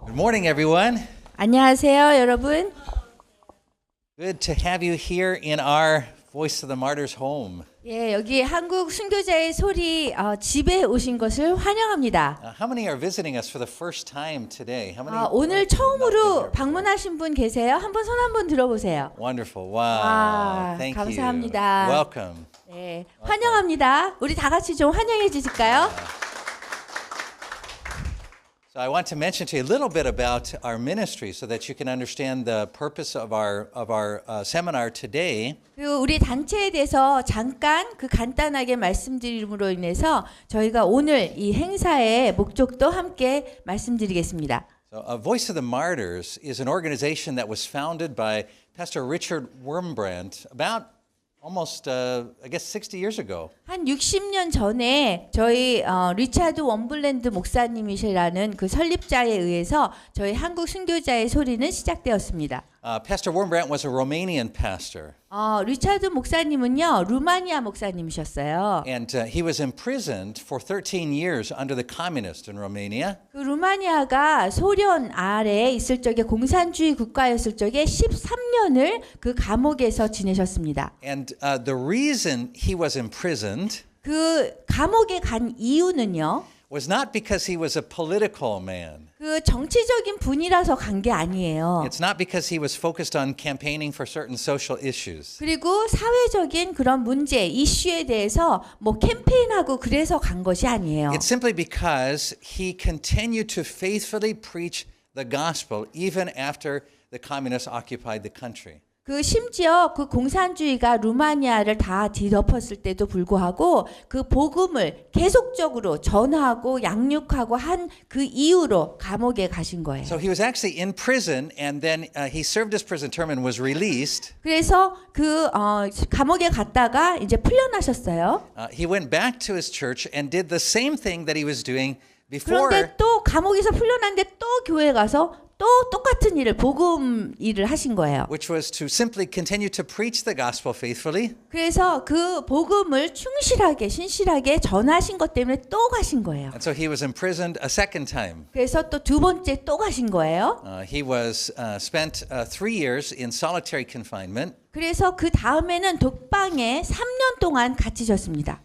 Good morning, everyone. 안녕하세요, 여러분. Good to have you here in our Voice of the Martyrs home. 예, 여기 한국 순교자의 소리 집에 오신 것을 환영합니다. How many are visiting us for the first time today? How many? 오늘 처음으로 방문하신 분 계세요? 한번 손 한번 들어보세요. Wonderful. Wow. 와, Thank 감사합니다. you. Welcome. 네, 환영합니다. 우리 다 같이 좀 환영해 주실까요? So I want to mention to you a little bit about our ministry so that you can understand the purpose of our seminar today. 그리고 우리 단체에 대해서 잠깐 간단하게 말씀드림으로 인해서 저희가 오늘 이 행사의 목적도 함께 말씀드리겠습니다. So, Voice of the Martyrs is an organization that was founded by Pastor Richard Wurmbrand about almost, I guess, 60 years ago. 한 60년 전에 저희 리차드 원블랜드 목사님이시라는 그 설립자에 의해서 저희 한국 순교자의 소리는 시작되었습니다. Pastor Wurmbrand was a Romanian pastor. 리차드 목사님은요, 루마니아 목사님이셨어요. And he was imprisoned for 13 years under the communists in Romania. 그 루마니아가 소련 아래에 있을 적에 공산주의 국가였을 적에 13년을 그 감옥에서 지내셨습니다. And the reason he was imprisoned 그 감옥에 간 이유는요, was not because he was a political man. 그 정치적인 분이라서 간 게 아니에요. It's not because he was focused on campaigning for certain social issues. 그리고 사회적인 그런 문제, 이슈에 대해서 뭐 캠페인하고 그래서 간 것이 아니에요. It's simply because he continued to faithfully preach the gospel even after the communists occupied the country. 그 심지어 그 공산주의가 루마니아를 다 뒤덮었을 때도 불구하고 그 복음을 계속적으로 전하고 양육하고 한 그 이유로 감옥에 가신 거예요. So he was actually in prison and then he served his prison term and was released. 그래서 그 감옥에 갔다가 이제 풀려나셨어요. He went back to his church and did the same thing that he was doing before. 그런데 또 감옥에서 풀려났는데 또 교회에 가서 또 똑같은 일을 복음 일을 하신 거예요. Which was to simply continue to preach the gospel faithfully. 그래서 그 복음을 충실하게 신실하게 전하신 것 때문에 또 가신 거예요. And so he was imprisoned a second time. 그래서 또 두 번째 또 가신 거예요. He was spent 3 years in solitary confinement. 그래서 그 다음에는 독방에 3년 동안 갇히셨습니다.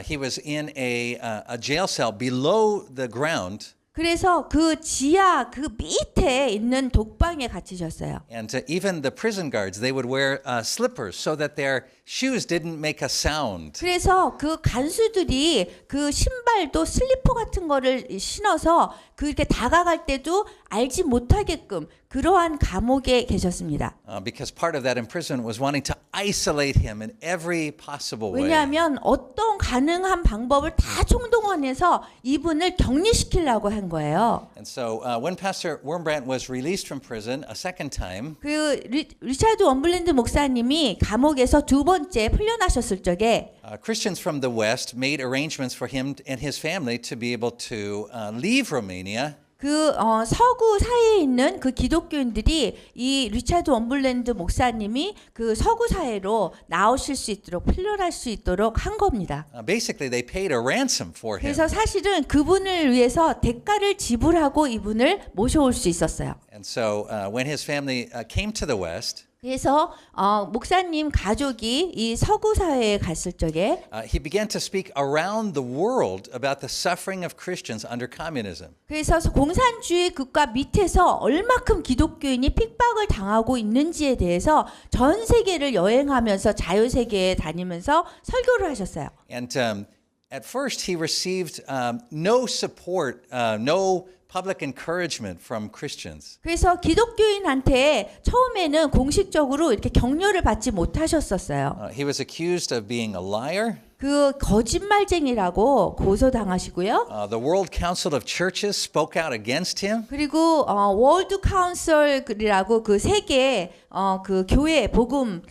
He was in a jail cell below the ground. 그래서 그 지하 그 밑에 있는 독방에 갇히셨어요. And even the prison guards, they would wear slippers so that their shoes didn't make a sound. 그래서 그 간수들이 그 신발도 슬리퍼 같은 거를 신어서 그렇게 다가갈 때도 알지 못하게끔 그러한 감옥에 계셨습니다. Because part of that imprisonment was wanting to isolate him in every possible way. 왜냐하면 어떤 가능한 방법을 다 총동원해서 이분을 격리시키려고 한 거예요. And so when Pastor Wurmbrand was released from prison a second time, 그 리차드 원블랜드 목사님이 감옥에서 두 번째 풀려나셨을 적에 Christians from the West made arrangements for him and his family to be able to leave Romania. 그 서구 사회에 있는 그 기독교인들이 이 리차드 원블랜드 목사님이 그 서구 사회로 나오실 수 있도록 풀려날 수 있도록 한 겁니다. Basically, they paid a ransom for him. 그래서 사실은 그분을 위해서 대가를 지불하고 이분을 모셔올 수 있었어요. And so when his family came to the West, 그래서 목사님 가족이 이 서구 사회에 갔을 적에 he began to speak around the world about the suffering of Christians under communism. 그래서 공산주의 국가 밑에서 얼마큼 기독교인이 핍박을 당하고 있는지에 대해서 전 세계를 여행하면서 자유세계에 다니면서 설교를 하셨어요. And at first he received no support, no public encouragement from Christians. 그래서 기독교인한테 처음에는 공식적으로 이렇게 격려를 받지 못하셨었어요. He was accused of being a liar. 그 거짓말쟁이라고 고소당하시고요. The World Council of Churches spoke out against him. 그리고 월드 카운슬이라고 그 세계 그 교회 복음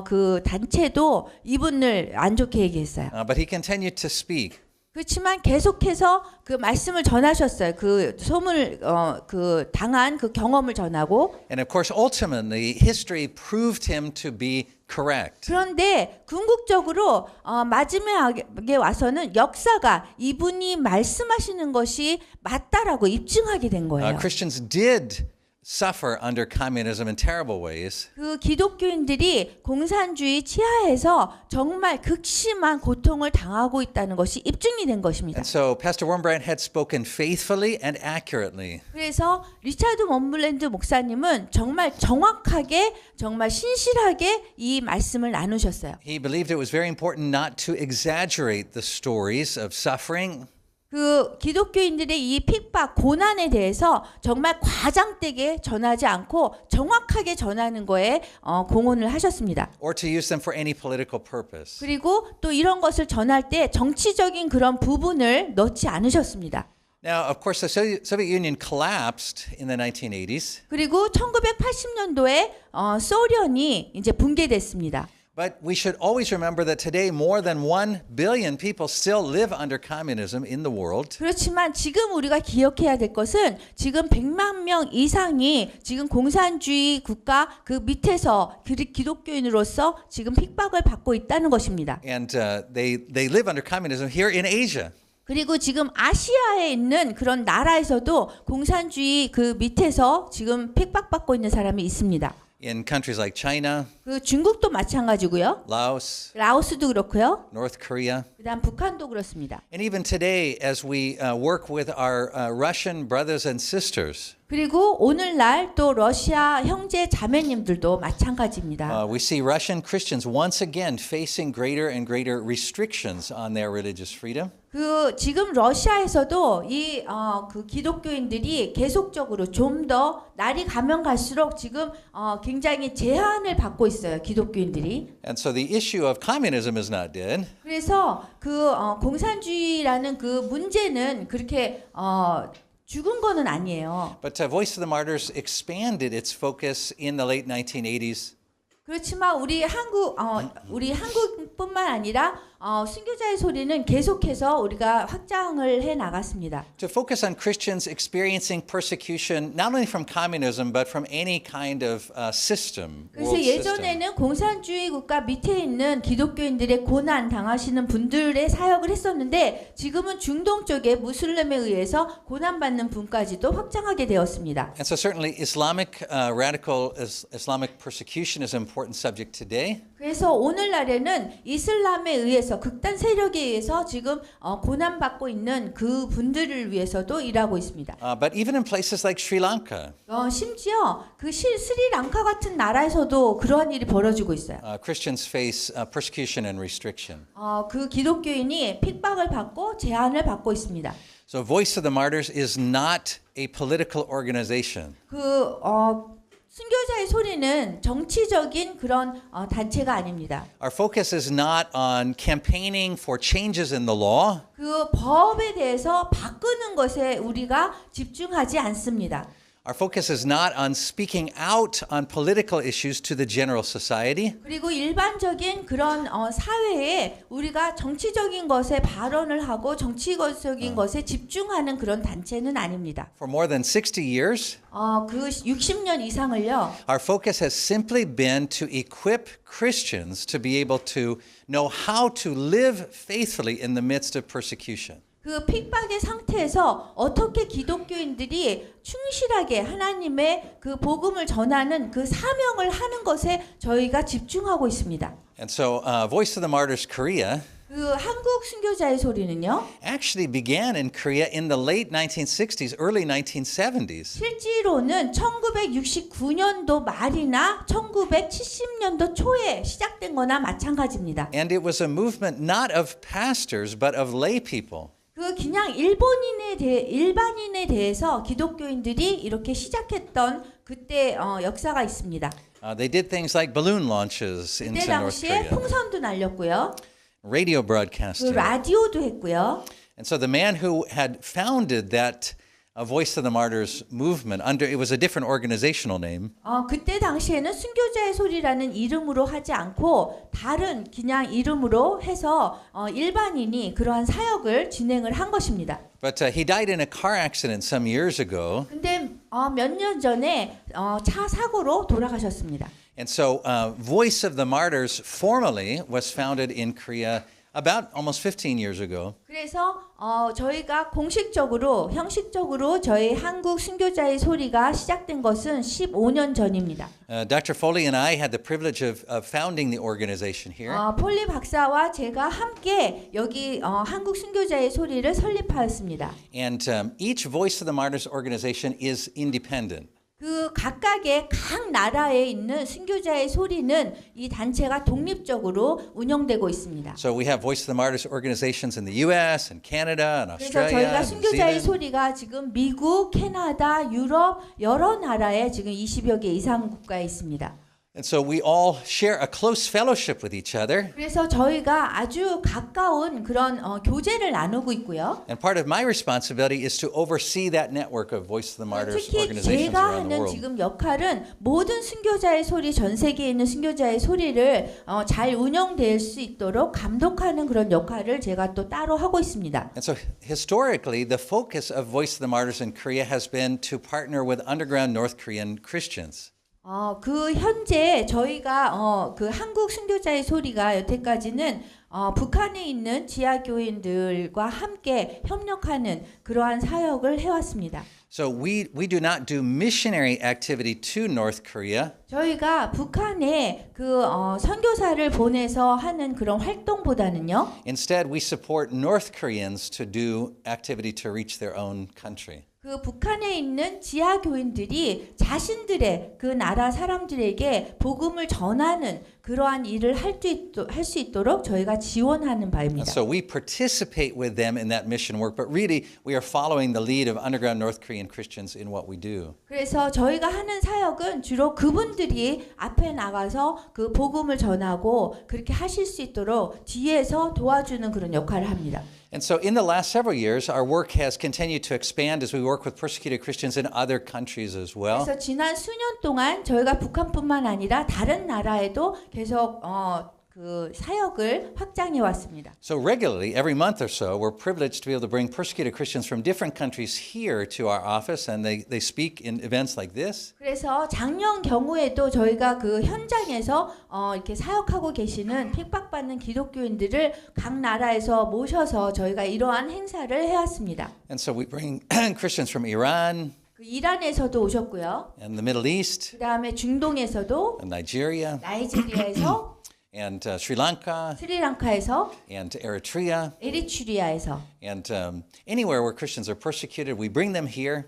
그 단체도 이분을 안 좋게 얘기했어요. But he continued to speak. 그렇지만 계속해서 그 말씀을 전하셨어요. 그 소문을 그 당한 그 경험을 전하고. And of course, ultimately, history proved him to be correct. 그런데 궁극적으로 마지막에 와서는 역사가 이분이 말씀하시는 것이 맞다라고 입증하게 된 거예요. Christians did suffer under communism in terrible ways. 그 기독교인들이 공산주의 치하에서 정말 극심한 고통을 당하고 있다는 것이 입증이 된 것입니다. And so Pastor Wurmbrand had spoken faithfully and accurately. 그래서 리차드 원블랜드 목사님은 정말 정확하게 정말 신실하게 이 말씀을 나누셨어요. He believed it was very important not to exaggerate the stories of suffering. 그 기독교인들의 이 핍박, 고난에 대해서 정말 과장되게 전하지 않고 정확하게 전하는 거에 공헌을 하셨습니다. Or to use them for any political purpose. 그리고 또 이런 것을 전할 때 정치적인 그런 부분을 넣지 않으셨습니다. Now, of course, the Soviet Union collapsed in the 1980s. 그리고 1980년도에 소련이 이제 붕괴됐습니다. But we should always remember that today more than 1 billion people still live under communism in the world. 그렇지만 지금 우리가 기억해야 될 것은 지금 100만 명 이상이 지금 공산주의 국가 그 밑에서 기독교인으로서 지금 핍박을 받고 있다는 것입니다. And they live under communism here in Asia. 그리고 지금 아시아에 있는 그런 나라에서도 공산주의 그 밑에서 지금 핍박받고 있는 사람이 있습니다. In countries like China, 그 중국도 마찬가지고요. Laos, 라오스도 그렇고요. North Korea. 그다음 북한도 그렇습니다. And even today, as we work with our Russian brothers and sisters, 그리고 오늘날 또 러시아 형제 자매님들도 마찬가지입니다. we see Russian Christians once again facing greater and greater restrictions on their religious freedom. 그 지금 러시아에서도 이 그 기독교인들이 계속적으로 좀 더 날이 가면 갈수록 지금 굉장히 제한을 받고 있어요. 기독교인들이. And so the issue of communism is not dead. 그래서 그 공산주의라는 그 문제는 그렇게 죽은 거는 아니에요. But Voice of the Martyrs expanded its focus in the late 1980s. 그렇지만 우리 한국뿐만 아니라 순교자의 소리는 계속해서 우리가 확장을 해 나갔습니다. To focus on Christians experiencing persecution not only from communism but from any kind of system. 그래서 예전에는 공산주의 국가 밑에 있는 기독교인들의 고난 당하시는 분들의 사역을 했었는데 지금은 중동 쪽에 무슬림에 의해서 고난받는 분까지도 확장하게 되었습니다. And so certainly radical Islamic persecution is an important subject today. 그래서 오늘날에는 이슬람에 의해서 극단 세력에 의해서 지금 고난받고 있는 그 분들을 위해서도 일하고 있습니다. But even in places like Sri Lanka, 심지어 그 스리랑카 같은 나라에서도 그러한 일이 벌어지고 있어요. Christians face persecution and restriction. 그 기독교인이 핍박을 받고 제한을 받고 있습니다. So Voice of the Martyrs is not a political organization. 순교자의 소리는 정치적인 그런 단체가 아닙니다. Our focus is not on campaigning for changes in the law. 그 법에 대해서 바꾸는 것에 우리가 집중하지 않습니다. Our focus is not on speaking out on political issues to the general society. 그리고 일반적인 그런 사회에 우리가 정치적인 것에 발언을 하고 정치적인 것에 집중하는 그런 단체는 아닙니다. For more than 60 years, 그 60년 이상을요. our focus has simply been to equip Christians to be able to know how to live faithfully in the midst of persecution. 그 핍박의 상태에서 어떻게 기독교인들이 충실하게 하나님의 그 복음을 전하는 그 사명을 하는 것에 저희가 집중하고 있습니다. And so Voice of the Martyrs Korea 그 한국 순교자의 소리는요. actually began in Korea in the late 1960s, early 1970s. 실제로는 1969년도 말이나 1970년도 초에 시작된 거나 마찬가지입니다. And it was a movement not of pastors but of lay people. 그 그냥 일반인에 대해서 기독교인들이 이렇게 시작했던 그때 역사가 있습니다. They did things like balloon launches into 그때 North 당시에 Korea, 풍선도 날렸고요. radio 그 broadcasting. 라디오도 했고요. And so the man who had founded that Voice of the Martyrs movement. It was a different organizational name. 그때 당시에는 순교자의 소리라는 이름으로 하지 않고 다른 그냥 이름으로 해서 일반인이 그러한 사역을 진행을 한 것입니다. But he died in a car accident some years ago. 근데 몇 년 전에 차 사고로 돌아가셨습니다. And so Voice of the Martyrs formally was founded in Korea about almost 15 years ago. 그래서 저희가 공식적으로 형식적으로 저희 한국 순교자의 소리가 시작된 것은 15년 전입니다. Dr. Foley and I had the privilege of founding the organization here. 폴리 박사와 제가 함께 여기 한국 순교자의 소리를 설립하였습니다. And each Voice of the Martyrs organization is independent. 그 각각의 각 나라에 있는 순교자의 소리는 이 단체가 독립적으로 운영되고 있습니다. So we have Voice of the Martyrs organizations in the U.S. and Canada and 그래서 Australia. 저희가 and 순교자의 New Zealand. 소리가 지금 미국, 캐나다, 유럽 여러 나라에 지금 20여 개 이상 국가에 있습니다. And so we all share a close fellowship with each other. 그래서 저희가 아주 가까운 그런 교제를 나누고 있고요. And part of my responsibility is to oversee that network of Voice of the Martyrs 특히 organizations 제가 around the 하는 world. 지금 역할은 모든 순교자의 소리, 전 세계에 있는 순교자의 소리를 잘 운영될 수 있도록 감독하는 그런 역할을 제가 또 따로 하고 있습니다. And so historically, the focus of Voice of the Martyrs in Korea has been to partner with underground North Korean Christians. 그 현재 저희가 그 한국 순교자의 소리가 여태까지는 북한에 있는 지하교인들과 함께 협력하는 그러한 사역을 해왔습니다. So we do not do missionary activity to North Korea. 저희가 북한에 그 선교사를 보내서 하는 그런 활동보다는요. Instead, we support North Koreans to do activity to reach their own country. 그 북한에 있는 지하 교인들이 자신들의 그 나라 사람들에게 복음을 전하는 그러한 일을 할 수 있도록 저희가 지원하는 바입니다. So we participate with them in that mission work, but really we are following the lead of underground North Korean Christians in what we do. 그래서 저희가 하는 사역은 주로 그분들이 앞에 나가서 그 복음을 전하고 그렇게 하실 수 있도록 뒤에서 도와주는 그런 역할을 합니다. And so in the last several years, our work has continued to expand as we work with persecuted Christians in other countries as well. 그래서 지난 수년 동안 저희가 북한뿐만 아니라 다른 나라에도 계속 그 사역을 확장해 왔습니다. So regularly, every month or so, we're privileged to be able to bring persecuted Christians from different countries here to our office, and they speak in events like this. 그래서 작년 경우에도 저희가 그 현장에서 이렇게 사역하고 계시는 핍박받는 기독교인들을 각 나라에서 모셔서 저희가 이러한 행사를 해왔습니다. And so we bring Christians from Iran, 그 이란에서도 오셨고요. and the Middle East, 그 다음에 중동에서도, and Nigeria, 나이지리아에서, and Sri Lanka, 스리랑카에서, and Eritrea, 에리트리아에서 and anywhere where Christians are persecuted, we bring them here.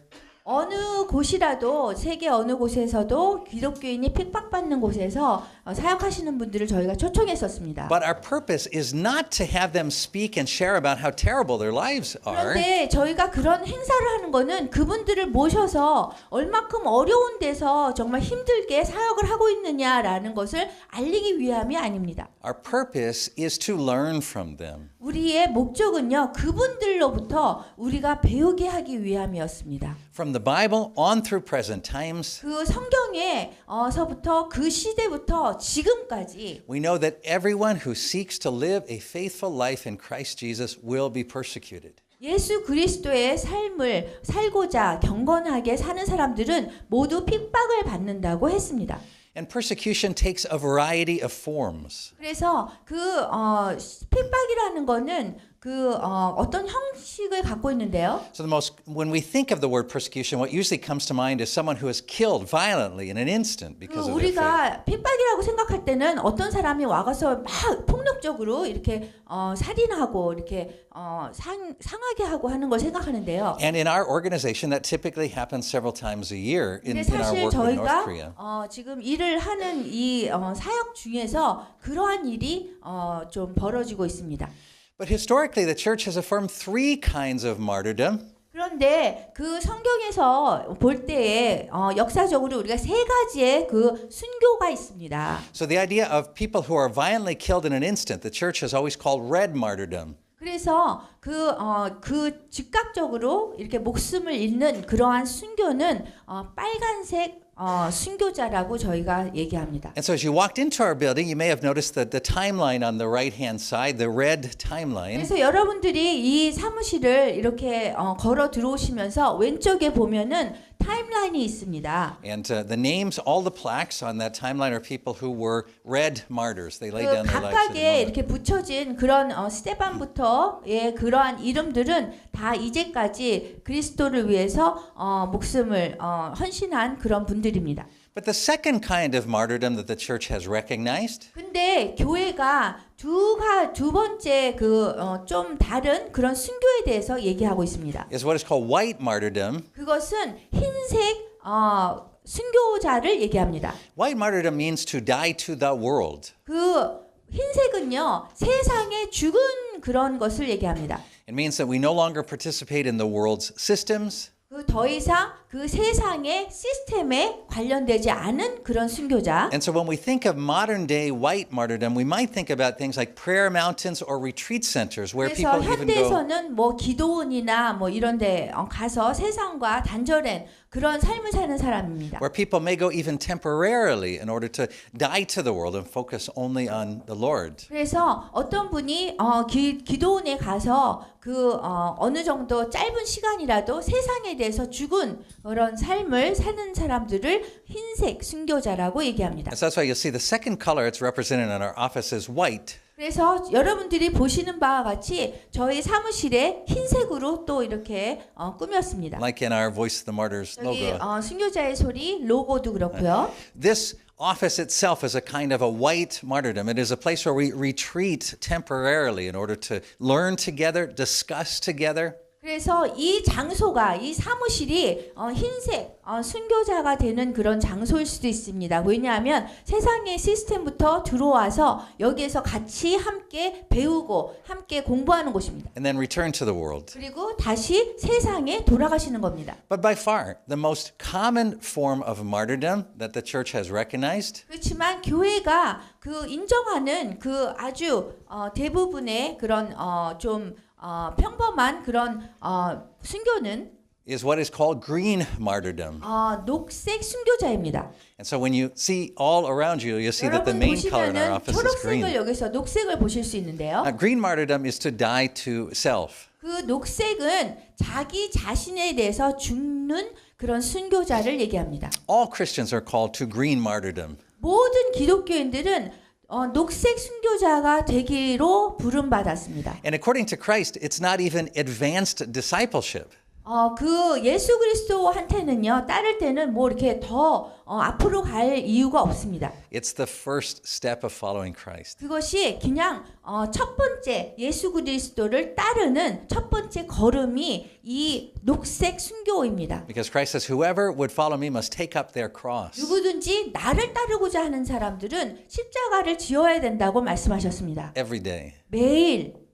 어느 곳이라도 세계 어느 곳에서도 기독교인이 핍박받는 곳에서 사역하시는 분들을 저희가 초청했었습니다. But our purpose is not to have them speak and share about how terrible their lives are. 그런데 저희가 그런 행사를 하는 거는 그분들을 모셔서 얼마큼 어려운 데서 정말 힘들게 사역을 하고 있느냐라는 것을 알리기 위함이 아닙니다. Our purpose is to learn from them. 우리의 목적은요, 그분들로부터 우리가 배우게 하기 위함이었습니다. From the Bible on through present times, 그 성경에서부터 그 시대부터 지금까지 we know that everyone who seeks to live a faithful life in Christ Jesus will be persecuted. 예수 그리스도의 삶을 살고자 경건하게 사는 사람들은 모두 핍박을 받는다고 했습니다. And persecution takes a variety of forms. 그래서 그 핍박이라는 거는 그 어떤 형식을 갖고 있는데요. So when we think of the word persecution, what usually comes to mind is someone who is killed violently in an instant because of their faith. 우리가 핍박이라고 생각할 때는 어떤 사람이 와가서 막 폭력적으로 이렇게 살인하고 이렇게 상하게 하고 하는 걸 생각하는데요. And in our organization, that typically happens several times a year in our 사실 work with North Korea. 저희가 지금 일을 하는 이 사역 중에서 그러한 일이 좀 벌어지고 있습니다. But historically, the church has affirmed three kinds of martyrdom. 그런데 그 성경에서 볼 때에 역사적으로 우리가 세 가지의 그 순교가 있습니다. So the idea of people who are violently killed in an instant, the church has always called red martyrdom. 그래서 그 즉각적으로 이렇게 목숨을 잃는 그러한 순교는 빨간색 순교자라고 저희가 얘기합니다. And so as you walked into our building, you may have noticed that the timeline on the right-hand side, the red timeline, 그래서 여러분들이 이 사무실을 이렇게 걸어 들어오시면서 왼쪽에 보면은 타임라인이 있습니다. and the names, all the plaques on that timeline are people who were red martyrs. They laid 그 down their lives in the 각각에 moment. 이렇게 붙여진 그런 스테반부터의 그러한 이름들은 다 이제까지 그리스도를 위해서 목숨을 헌신한 그런 분들입니다. But the second kind of martyrdom that the church has recognized 근데 교회가 두 번째 좀 다른 그런 순교에 대해서 얘기하고 있습니다. is what is called white martyrdom. 그것은 흰색 순교자를 얘기합니다. White martyrdom means to die to the world. 그 흰색은요 세상에 죽은 그런 것을 얘기합니다. It means that we no longer participate in the world's systems. 더 이상 그 세상의 시스템에 관련되지 않은 그런 순교자. And so when we think of modern day white martyrdom, we might think about things like prayer mountains or retreat centers where 그래서 people even go. 현대에서는 뭐 기도원이나 뭐 이런 데 가서 세상과 단절된 그런 삶을 사는 사람입니다. Where people may go even temporarily in order to die to the world and focus only on the Lord. 그래서 어떤 분이 기도원에 가서 어느 정도 짧은 시간이라도 세상에 대해서 죽은 그런 삶을 사는 사람들을 흰색 순교자라고 얘기합니다. And so that's why you'll see the second color it's represented in our office is white. 그래서 여러분들이 보시는 바와 같이 저희 사무실에 흰색으로 또 이렇게 꾸몄습니다. Like in our Voice of the Martyrs 여기 logo. 순교자의 소리 로고도 그렇고요. This office itself is a kind of a white martyrdom. It is a place where we retreat temporarily in order to learn together, discuss together. 그래서 이 장소가 이 사무실이 흰색 순교자가 되는 그런 장소일 수도 있습니다. 왜냐하면 세상의 시스템부터 들어와서 여기에서 같이 함께 배우고 함께 공부하는 곳입니다. And then return to the world. 그리고 다시 세상에 돌아가시는 겁니다. But by far, the most common form of martyrdom that the church has recognized 그렇지만 교회가 인정하는 아주 대부분의 그런 좀 평범한 그런 순교는 is what is called green martyrdom. 녹색 순교자입니다. And so when you see all around you, you'll see that the 여러분 main color in our 보시면은 office is green. 초록색을 여기서 녹색을 보실 수 있는데요. Green martyrdom is to die to self. 그 녹색은 자기 자신에 대해서 죽는 그런 순교자를 얘기합니다. All Christians are called to green martyrdom. 모든 기독교인들은 녹색 순교자가 되기로 부름받았습니다. And according to Christ, it's not even advanced discipleship. 예수 그리스도한테는요, 따를 때는 뭐 이렇게 더 앞으로 갈 이유가 없습니다. It's the first step of following Christ. 그것이 그냥 첫 번째 예수 그리스도를 따르는 첫 번째 걸음이 이 녹색 순교입니다. Because Christ says, whoever would follow me must take up their cross. 누구든지 나를 따르고자 하는 사람들은 십자가를 지어야 된다고 말씀하셨습니다. Every day. 매일.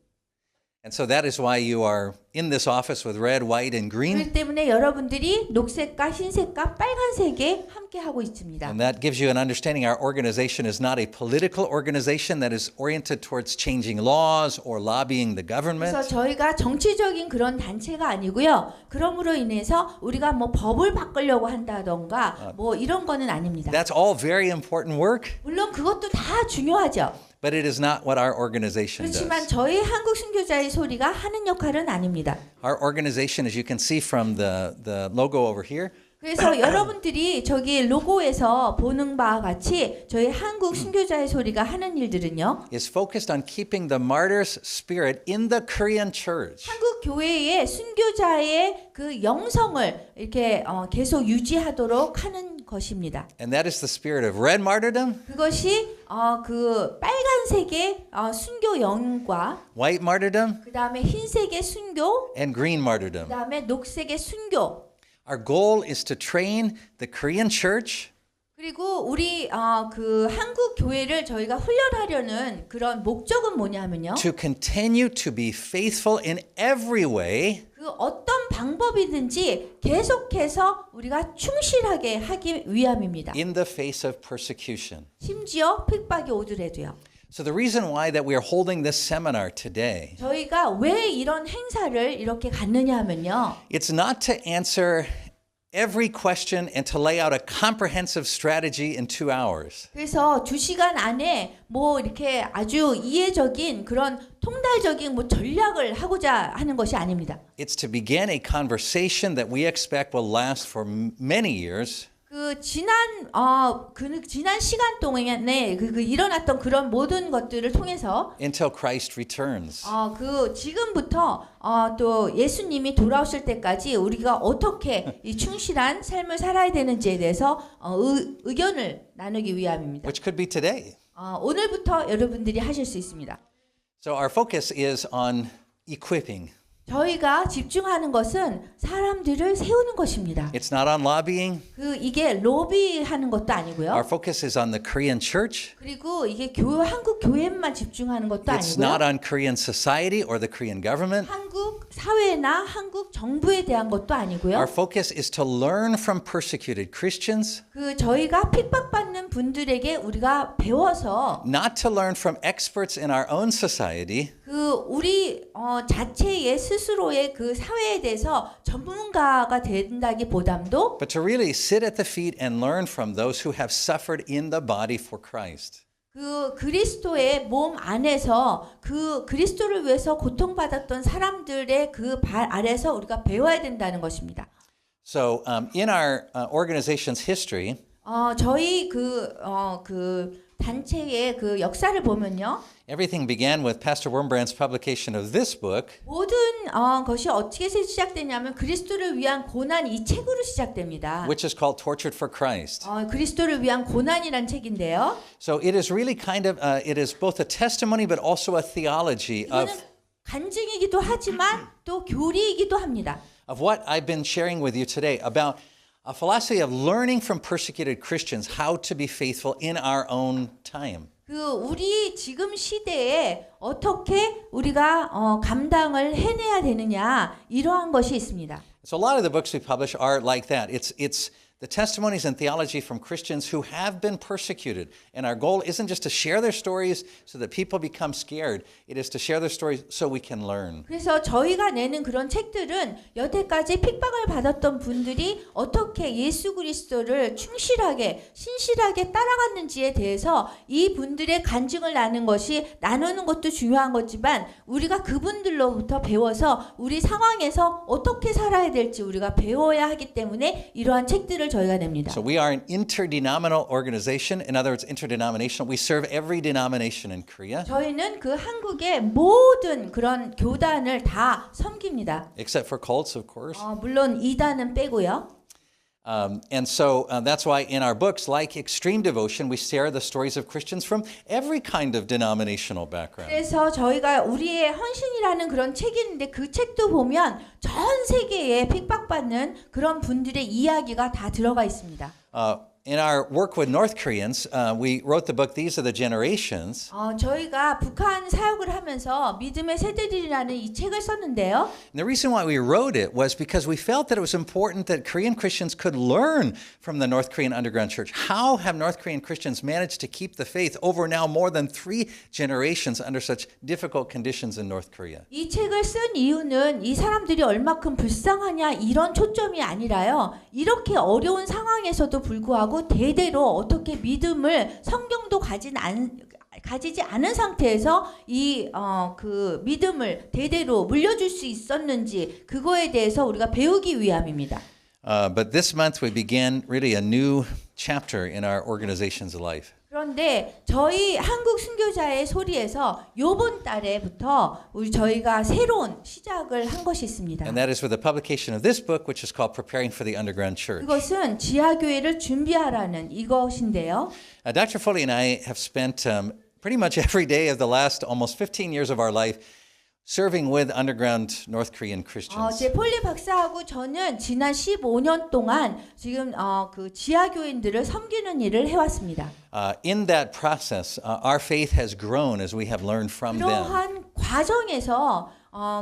And so that is why you are in this office with red, white, and green. 그렇기 때문에 여러분들이 녹색과 흰색과 빨간색에 함께 하고 있습니다. And that gives you an understanding our organization is not a political organization that is oriented towards changing laws or lobbying the government. 그래서 저희가 정치적인 그런 단체가 아니고요. 그럼으로 인해서 우리가 뭐 법을 바꾸려고 한다던가 뭐 이런 거는 아닙니다. That's all very important work, 물론 그것도 다 중요하죠. but it is not what our organization 그렇지만 does. 저희 한국 순교자의 소리가 하는 역할은 아닙니다. Our organization, as you can see from the logo over here, 그래서 여러분들이 저기 로고에서 보는 바와 같이 저희 한국 순교자의 소리가 하는 일들은요. is focused on keeping the martyr's spirit in the Korean church. 한국 교회의 순교자의 그 영성을 이렇게 계속 유지하도록 하는 것입니다. And that is the spirit of red martyrdom, 그것이 그 빨간색의 순교 영과 white martyrdom, 그 다음에 흰색의 순교, and green 그 martyrdom. 다음에 녹색의 순교. Our goal is to train the Korean church 그리고 우리 그 한국 교회를 저희가 훈련하려는 그런 목적은 뭐냐면요. to continue to be faithful in every way 그 어떤 방법이든지 계속해서 우리가 충실하게 하기 위함입니다. in the face of persecution. 심지어 핍박이 오더라도요. So the reason why that we are holding this seminar today, 저희가 왜 이런 행사를 이렇게 갖느냐 하면요. it's not to answer every question and to lay out a comprehensive strategy in 2 hours. 그래서 2시간 안에 뭐 이렇게 아주 이해적인 그런 통달적인 뭐 전략을 하고자 하는 것이 아닙니다. It's to begin a conversation that we expect will last for many years. 그 지난 시간 동안에 일어났던 그런 모든 것들을 통해서 Until Christ returns. 지금부터 또 예수님이 돌아오실 때까지 우리가 어떻게 이 충실한 삶을 살아야 되는지에 대해서 의견을 나누기 위함입니다. Which could be today. 오늘부터 여러분들이 하실 수 있습니다. So our focus is on equipping. 저희가 집중하는 것은 사람들을 세우는 것입니다. It's not on lobbying. 이게 로비하는 것도 아니고요. Our focus is on the Korean church. 그리고 이게 한국 교회만 집중하는 것도 It's 아니고요. not on Korean society or the Korean government. 한국 사회나 한국 정부에 대한 것도 아니고요. Our focus is to learn from persecuted Christians. 저희가 핍박받는 분들에게 우리가 배워서 Not to learn from experts in our own society. 우리 자체의 스스로의 그 사회에 대해서 전문가가 된다기보담도 But to really sit at the feet and learn from those who have suffered in the body for Christ. 그리스도의 몸 안에서 그리스도를 위해서 고통받았던 사람들의 그 발 아래서 우리가 배워야 된다는 것입니다. So in our organization's history, 저희 단체의 그 역사를 보면요. everything began with Pastor Wurmbrand's publication of this book. 모든 것이 어떻게 시작되냐면 그리스도를 위한 고난 이 책으로 시작됩니다. Which is called Tortured for Christ. 그리스도를 위한 고난이란 책인데요. So it is really kind of, it is both a testimony but also a theology 이거는 간증이기도 하지만 또 교리이기도 합니다. of what I've been sharing with you today about a philosophy of learning from persecuted Christians how to be faithful in our own time. 우리 지금 시대에 어떻게 우리가 감당을 해내야 되느냐 이러한 것이 있습니다. So a lot of the books we publish are like that. It's the testimonies and theology from Christians who have been persecuted. And our goal isn't just to share their stories so that people become scared. It is to share their stories so we can learn. 그래서 저희가 내는 그런 책들은 여태까지 핍박을 받았던 분들이 어떻게 예수 그리스도를 충실하게 신실하게 따라갔는지에 대해서 이 분들의 간증을 나누는 것도 중요한 거지만 우리가 그분들로부터 배워서 우리 상황에서 어떻게 살아야 될지 우리가 배워야 하기 때문에 이러한 책들을 저희가 냅니다. So we are an interdenominational organization. In other words, interdenominational. We serve every denomination in Korea. 저희는 그 한국의 모든 그런 교단을 다 섬깁니다. Except for cults, of course. 물론 이단은 빼고요. And so that's why in our books, like Extreme Devotion, we share the stories of Christians from every kind of denominational background. 그래서 저희가 우리의 헌신이라는 그런 책이 있는데 그 책도 보면 전 세계에 핍박받는 그런 분들의 이야기가 다 들어가 있습니다. In our work with North Koreans, we wrote the book These Are the Generations. 저희가 북한 사역을 하면서 믿음의 세대들이라는 이 책을 썼는데요. And the reason why we wrote it was because we felt that it was important that Korean Christians could learn from the North Korean underground church. How have North Korean Christians managed to keep the faith over now more than 3 generations under such difficult conditions in North Korea? 이 책을 쓴 이유는 이 사람들이 얼마큼 불쌍하냐 이런 초점이 아니라요. 이렇게 어려운 상황에서도 불구하고 대대로 어떻게 믿음을 성경도 가지지 않은 상태에서 그 믿음을 대대로 물려줄 수 있었는지 그거에 대해서 우리가 배우기 위함입니다. But this month we began really a new chapter in our organization's life. 그런데 저희 한국 순교자의 소리에서 이번 달에부터 저희가 새로운 시작을 한 것이 있습니다. And that is with the publication of this book, which is called Preparing for the Underground Church. 그것은 지하교회를 준비하라는 이것인데요. Dr. Foley and I have spent pretty much every day of the last almost 15 years of our life serving with underground North Korean Christians. 제 폴리 박사하고 저는 지난 15년 동안 지금 그 지하교인들을 섬기는 일을 해왔습니다. In that process, our faith has grown as we have learned from them. 그러한 과정에서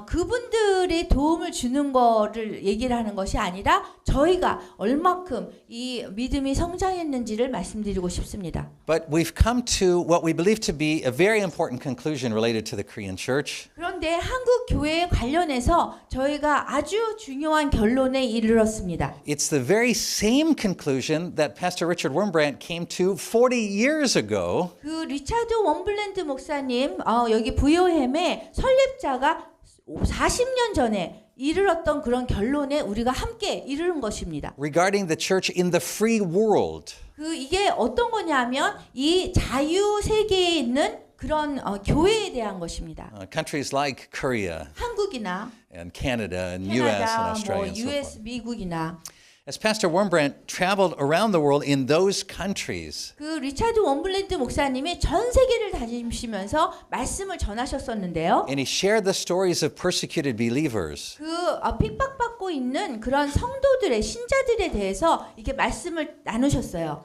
그분들이 도움을 주는 거를 얘기를 하는 것이 아니라 저희가 얼마큼 이 믿음이 성장했는지를 말씀드리고 싶습니다. But we've come to what we believe to be a very important conclusion related to the Korean church. 그런데 한국 교회에 관련해서 저희가 아주 중요한 결론에 이르렀습니다. It's the very same conclusion that Pastor Richard Wurmbrand came to 40 years ago. 그 리차드 원블랜드 목사님 여기 VOM의 설립자가 40년 전에 이르렀던 그런 결론에 우리가 함께 이르는 것입니다. Regarding the church in the free world. 이게 어떤 거냐면 이 자유 세계에 있는 그런 교회에 대한 것입니다. Countries like Korea 한국이나 and Canada and US and 캐나다, Australia and so US, forth. 미국이나 As Pastor Wurmbrand traveled around the world in those countries, 그 리차드 원블랜드 목사님이 전 세계를 다니시면서 말씀을 전하셨었는데요. and he shared the stories of persecuted believers. 핍박받고 있는 그런 성도들의 신자들에 대해서 이렇게 말씀을 나누셨어요.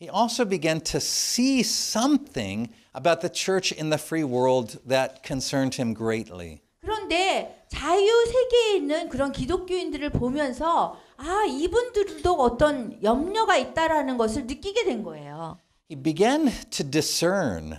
He also began to see something about the church in the free world that concerned him greatly. 그런데 자유 세계에 있는 그런 기독교인들을 보면서 이분들도 어떤 염려가 있다라는 것을 느끼게 된 거예요. He began to discern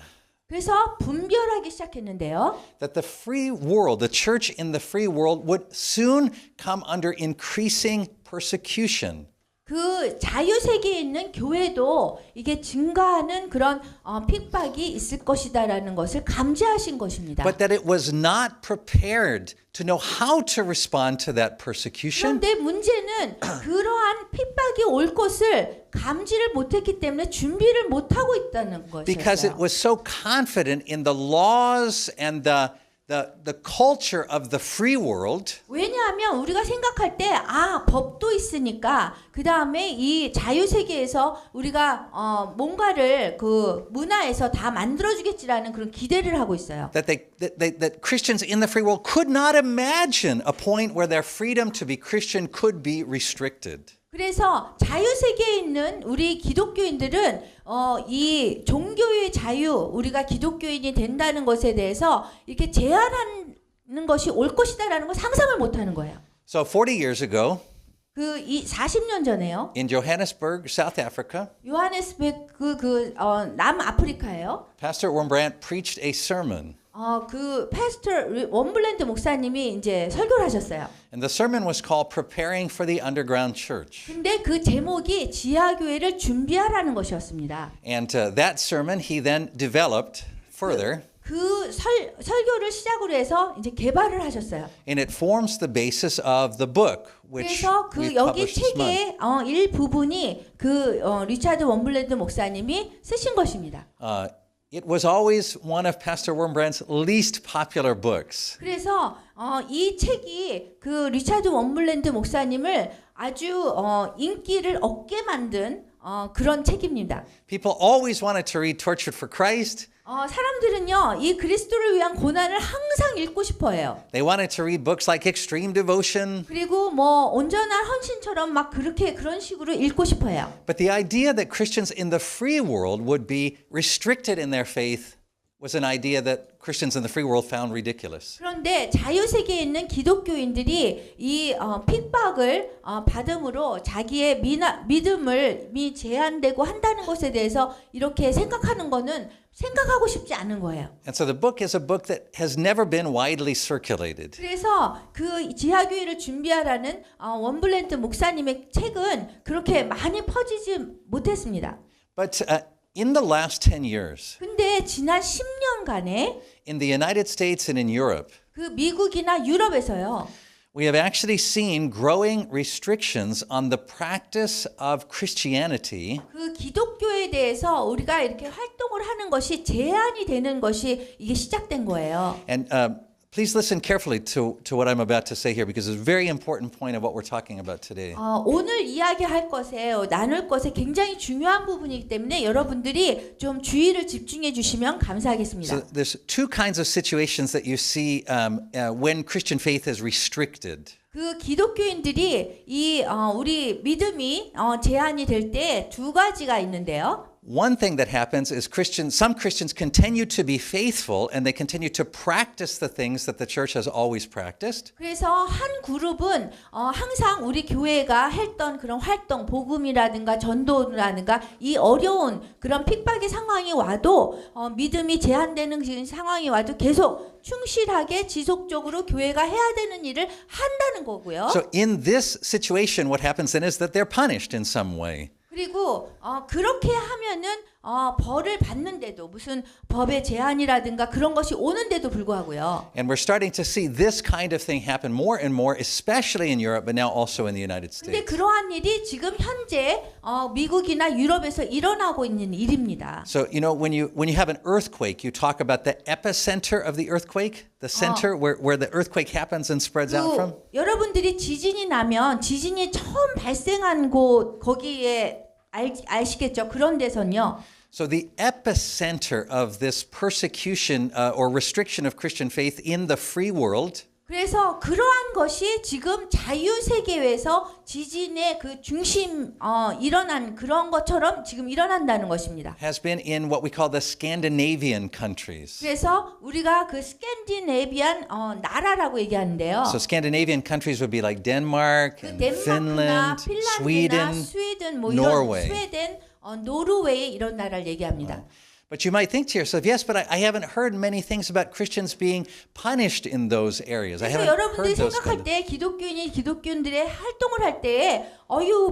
그래서 분별하기 시작했는데요. that the free world, the church in the free world, would soon come under increasing persecution. 그 자유 세계에 있는 교회도 이게 증가하는 그런 핍박이 있을 것이다라는 것을 감지하신 것입니다. But that it was not prepared to know how to respond to that persecution. 그런데 문제는 그러한 핍박이 올 것을 감지를 못했기 때문에 준비를 못하고 있다는 Because it 것이었어요. was so confident in the laws and the culture of the free world. 왜냐하면 우리가 생각할 때 법도 있으니까 그 다음에 이 자유 세계에서 우리가 뭔가를 그 문화에서 다 만들어주겠지라는 그런 기대를 하고 있어요. That Christians in the free world could not imagine a point where their freedom to be Christian could be restricted. 그래서 자유 세계에 있는 우리 기독교인들은 이 종교의 자유, 우리가 기독교인이 된다는 것에 대해서 이렇게 제한하는 것이 올 것이다라는 걸 상상을 못하는 거예요. So 40 years ago, 40년 전에요. in Johannesburg, South Africa, 요하네스베르크 남아프리카예요. Pastor Wurmbrand preached a sermon. 패스터 원블랜드 목사님이 이제 설교를 하셨어요. And the sermon was called Preparing for the Underground Church. 근데 그 제목이 지하교회를 준비하라는 것이었습니다. And that sermon he then developed further. 설교를 시작으로 해서 이제 개발을 하셨어요. And it forms the basis of the book which 그래서 we 여기 published this month. 책의 일부분이 리차드 원블랜드 목사님이 쓰신 것입니다. It was always one of Pastor Wurmbrand's least popular books. 그래서 이 책이 그 리차드 원블랜드 목사님을 아주 인기를 얻게 만든 그런 책입니다. People always wanted to read Tortured for Christ. 사람들은요, 이 그리스도를 위한 고난을 항상 읽고 싶어해요. They wanted to read books like Extreme Devotion. 그리고 온전한 헌신처럼 막 그런 식으로 읽고 싶어해요. But the idea that Christians in the free world would be restricted in their faith was an idea that Christians in the free world found ridiculous. 그런데 자유 세계에 있는 기독교인들이 이 핍박을 받음으로 자기의 믿음을 제한되고 한다는 것에 대해서 이렇게 생각하는 거는 생각하고 싶지 않은 거예요. And so the book is a book that has never been widely circulated. 그래서 그 지하교회를 준비하라는 원블랜드 목사님의 책은 그렇게 많이 퍼지지 못했습니다. But in the last 10 years, 근데 지난 10년간에 in the United States and in Europe, 그 미국이나 유럽에서요. we have actually seen growing restrictions on the practice of Christianity. 그 기독교에 대해서 우리가 이렇게 활동을 하는 것이 제한이 되는 것이 이게 시작된 거예요. And please listen carefully to what I'm about to say here because it's a very important point of what we're talking about today. 오늘 이야기할 것에 나눌 것에 굉장히 중요한 부분이기 때문에 여러분들이 좀 주의를 집중해 주시면 감사하겠습니다. So there's two kinds of situations that you see when Christian faith is restricted. 그 기독교인들이 우리 믿음이 제한이 될 때 두 가지가 있는데요. one thing that happens is some Christians continue to be faithful and they continue to practice the things that the church has always practiced. 그래서 한 그룹은 항상 우리 교회가 했던 그런 활동, 복음이라든가 전도라든가 이 어려운 그런 핍박의 상황이 와도 믿음이 제한되는 상황이 와도 계속 충실하게 지속적으로 교회가 해야 되는 일을 한다는 거고요. So in this situation, what happens then is that they're punished in some way. 그리고 그렇게 하면은 벌을 받는데도 무슨 법의 제한이라든가 그런 것이 오는데도 불구하고요. And we're starting to see this kind of thing happen more and more, especially in Europe, but now also in the United 근데 States. 그러한 일이 지금 현재 미국이나 유럽에서 일어나고 있는 일입니다. So, you know, when you have an earthquake, you talk about the epicenter of the earthquake, the center where the earthquake happens and spreads out from. 여러분들이 지진이 나면 지진이 처음 발생한 곳 거기에 아시겠죠? 그런 데선요. So the epicenter of this persecution or restriction of Christian faith in the free world 그래서 그러한 것이 지금 자유세계에서 지진의 그 중심 일어난 그런 것처럼 지금 일어난다는 것입니다. has been in what we call the Scandinavian countries. 그래서 우리가 그 스캔디네비안 나라라고 얘기하는데요. So Scandinavian countries would be like Denmark, 그 and 덴마크나 Finland, 핀란드나 Sweden, 스웨덴 뭐 이런 Norway. 스웨덴, 노르웨이 이런 나라를 얘기합니다. But you might think to yourself, yes, but I haven't heard many things about Christians being punished in those areas. I 그래서 haven't 여러분들이 heard those 생각할 kind of. 때 기독교인들의 활동을 할 때에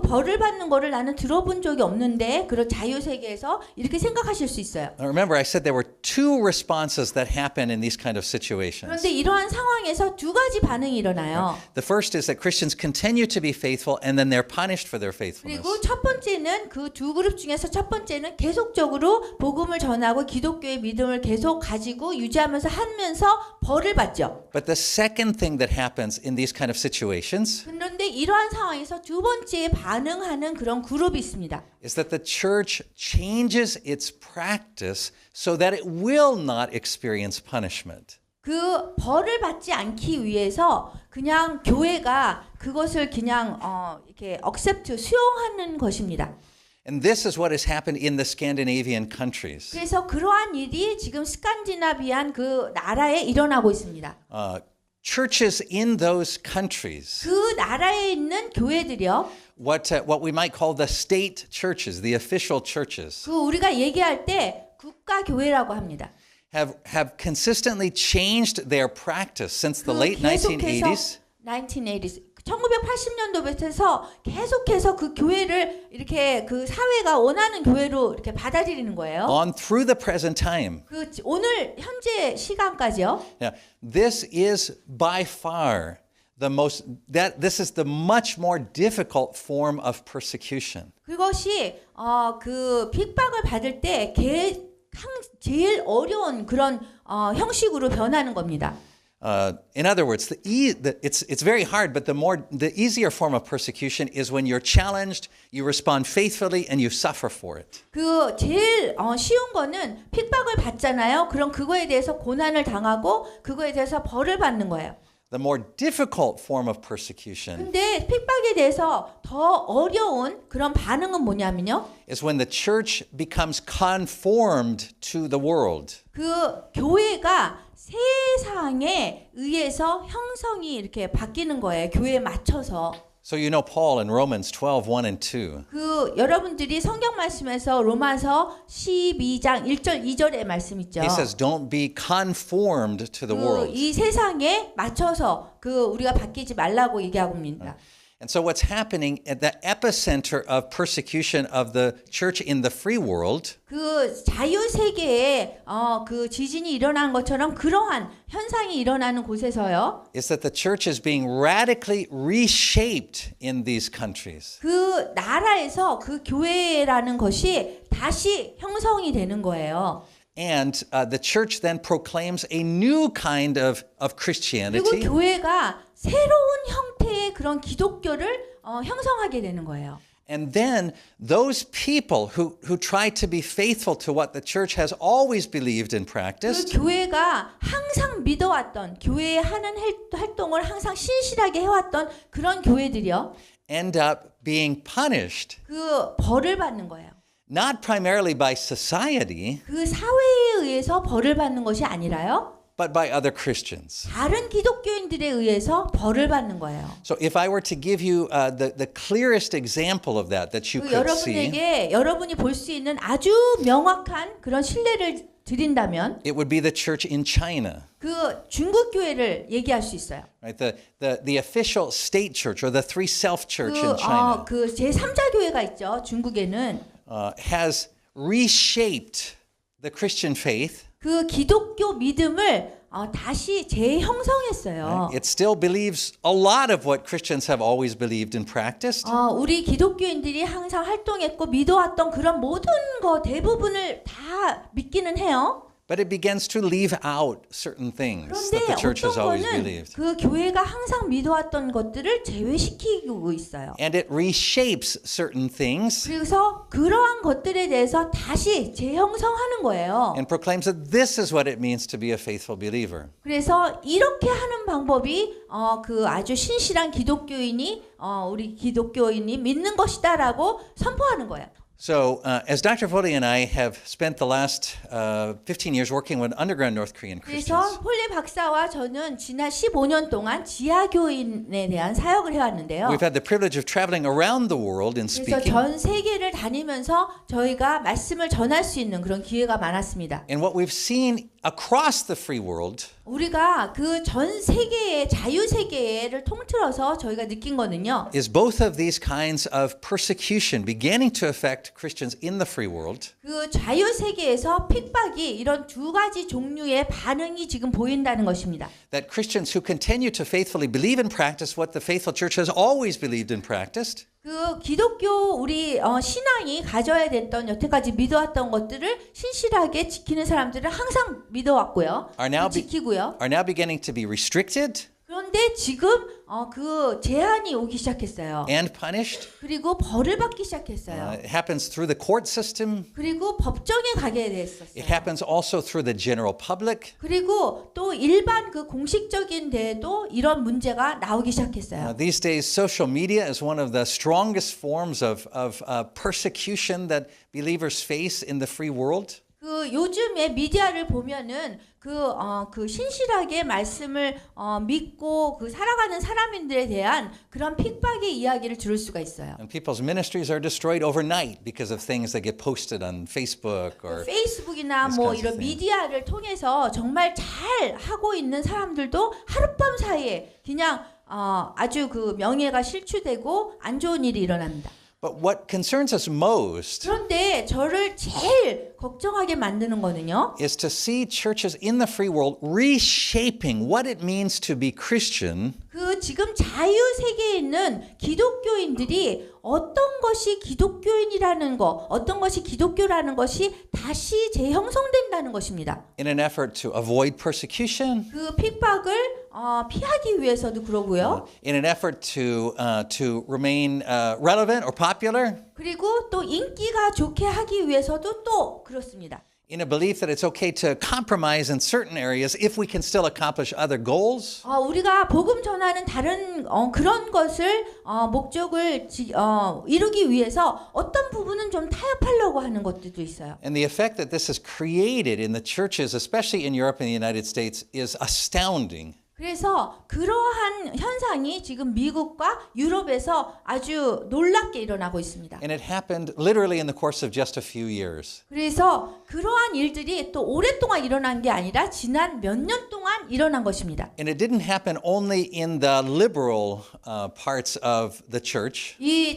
벌을 받는 거를 나는 들어본 적이 없는데 그런 자유세계에서 이렇게 생각하실 수 있어요. Remember, I said there were two responses that happen in these kind of situations. 그런데 이러한 상황에서 두 가지 반응이 일어나요. The first is that Christians continue to be faithful and then they're punished for their faithfulness. 그리고 첫 번째는 그 두 그룹 중에서 첫 번째는 계속적으로 복음을 전하고 기독교의 믿음을 계속 가지고 유지하면서 하면서 벌을 받죠. But the second thing that happens in these kind of situations 그런데 이러한 상황에서 두 번째에 반응하는 그런 그룹이 있습니다. is that the church changes its practice so that it will not experience punishment. 그 벌을 받지 않기 위해서 그냥 교회가 그것을 그냥 이렇게 accept 수용하는 것입니다. And this is what has happened in the Scandinavian countries. 그래서 그러한 일이 지금 스칸디나비안 그 나라에 일어나고 있습니다. Churches in those countries, 그 나라에 있는 교회들이요. what we might call the state churches, the official churches, 그 우리가 얘기할 때 국가 교회라고 합니다. have consistently changed their practice since the late 1980s. 1980년도부터 계속해서 그 교회를 이렇게 그 사회가 원하는 교회로 이렇게 받아들이는 거예요. On through the present time. 그 오늘 현재 시간까지요. Now, this is by far this is the much more difficult form of persecution. 그것이 그 핍박을 받을 때 제일 어려운 그런 형식으로 변하는 겁니다. In other words, it's very hard, but the easier form of persecution is when you're challenged, you respond faithfully, and you suffer for it. 그 제일 쉬운 거는 핍박을 받잖아요. 그럼 그거에 대해서 고난을 당하고 그거에 대해서 벌을 받는 거예요. The more difficult form of persecution 근데 핍박에 대해서 더 어려운 그런 반응은 뭐냐면요. is when the church becomes conformed to the world. 그 교회가 세상에 의해서 형성이 이렇게 바뀌는 거예요. 교회에 맞춰서. So you know Paul in Romans 12:1 and 2. 그 여러분들이 성경 말씀에서 로마서 12장 1절 2절의 말씀 있죠. He says, "Don't be conformed to the world." 이 세상에 맞춰서 그 우리가 바뀌지 말라고 얘기하고 있습니다. And so what's happening at the epicenter of persecution of the church in the free world 그 자유 세계에 그 지진이 일어난 것처럼 그러한 현상이 일어나는 곳에서요. is that the church is being radically reshaped in these countries. 그 나라에서 그 교회라는 것이 다시 형성이 되는 거예요. And the church then proclaims a new kind of Christianity. 그리고 교회가 새로운 형태의 그런 기독교를 형성하게 되는 거예요. And then those people who try to be faithful to what the church has always believed and 그 practiced 교회가 항상 믿어왔던 교회에 하는 활동을 항상 신실하게 해왔던 그런 교회들이요. end up being punished. 그 벌을 받는 거예요. not primarily by society, 그 사회에 의해서 벌을 받는 것이 아니라요. but by other Christians. 다른 기독교인들에 의해서 벌을 받는 거예요. So if I were to give you the clearest example of that you could see, 여러분에게 여러분이 볼 수 있는 아주 명확한 그런 신뢰를 드린다면 it would be the church in China. 그 중국 교회를 얘기할 수 있어요. Right, the official state church or the three self church in China 그 제3자 교회가 있죠. 중국에는 has reshaped the Christian faith. 그 기독교 믿음을 다시 재형성했어요. It still believes a lot of what Christians have always believed and practiced. 우리 기독교인들이 항상 활동했고 믿어왔던 그런 모든 거 대부분을 다 믿기는 해요. But it begins to leave out certain things that the 그런데 church has 어떤 always 거는 believed. 그 교회가 항상 믿어왔던 것들을 제외시키고 있어요. And it reshapes certain things 그래서 그러한 것들에 대해서 다시 재형성하는 거예요. and proclaims that this is what it means to be a faithful believer. 그래서 이렇게 하는 방법이 그 아주 신실한 기독교인이 우리 기독교인이 믿는 것이다라고 선포하는 거예요. So, as Dr. Foley and I have spent the last 15 years working with underground North Korean 그래서 Christians, 폴리 박사와 저는 지난 15년 동안 지하교인에 대한 사역을 해왔는데요. we've had the privilege of traveling around the world and 그래서 speaking. 전 세계를 다니면서 저희가 말씀을 전할 수 있는 그런 기회가 많았습니다. And what we've seen across the free world 우리가 그 전 세계의 자유 세계를 통틀어서 저희가 느낀 거는요. is both of these kinds of persecution beginning to affect Christians in the free world. 그 자유 세계에서 핍박이 이런 두 가지 종류의 반응이 지금 보인다는 것입니다. That Christians who continue to faithfully believe and practice what the faithful church has always believed and practiced 그 기독교 우리 신앙이 가져야 됐던 여태까지 믿어왔던 것들을 신실하게 지키는 사람들은 항상 믿어왔고요. 지키고요. are now beginning to be restricted 그런데 지금 그 제한이 오기 시작했어요. and punished. 그리고 벌을 받기 시작했어요. It happens through the court system. 그리고 법정에 가게 됐었어요. It happens also through the general public. 그리고 또 일반 그 공식적인 데에도 이런 문제가 나오기 시작했어요. These days, social media is one of the strongest forms of persecution that believers face in the free world. 그 요즘에 미디어를 보면은 그 신실하게 말씀을 믿고 그 살아가는 사람들에 대한 그런 핍박의 이야기를 들을 수가 있어요. And people's ministries are destroyed overnight because of things that get posted on Facebook or 페이스북이나 these 뭐 kinds 이런 of things. 미디어를 통해서 정말 잘 하고 있는 사람들도 하룻밤 사이에 그냥 아주 그 명예가 실추되고 안 좋은 일이 일어납니다. But what concerns us most 그런데 저를 제일 걱정하게 만드는 거는요. is to see churches in the free world reshaping what it means to be Christian 그 지금 자유 세계에 있는 기독교인들이 어떤 것이 기독교인이라는 거, 어떤 것이 기독교라는 것이 다시 재형성된다는 것입니다. in an effort to avoid persecution, 그 핍박을 피하기 위해서도 그러고요. in an effort to remain relevant or popular, 그리고 또 인기가 좋게 하기 위해서도 또 그렇습니다. in a belief that it's okay to compromise in certain areas if we can still accomplish other goals. 우리가 복음 전하는 다른 그런 것을 목적을 이루기 위해서 어떤 부분은 좀 타협하려고 하는 것들도 있어요. And the effect that this has created in the churches, especially in Europe and the United States, is astounding. 그래서 그러한 현상이 지금 미국과 유럽에서 아주 놀랍게 일어나고 있습니다. And it happened literally in the course of just a few years. 그래서 그러한 일들이 또 오랫동안 일어난 게 아니라 지난 몇 년 동안 일어난 것입니다. And it didn't happen only in the liberal parts of the church. 이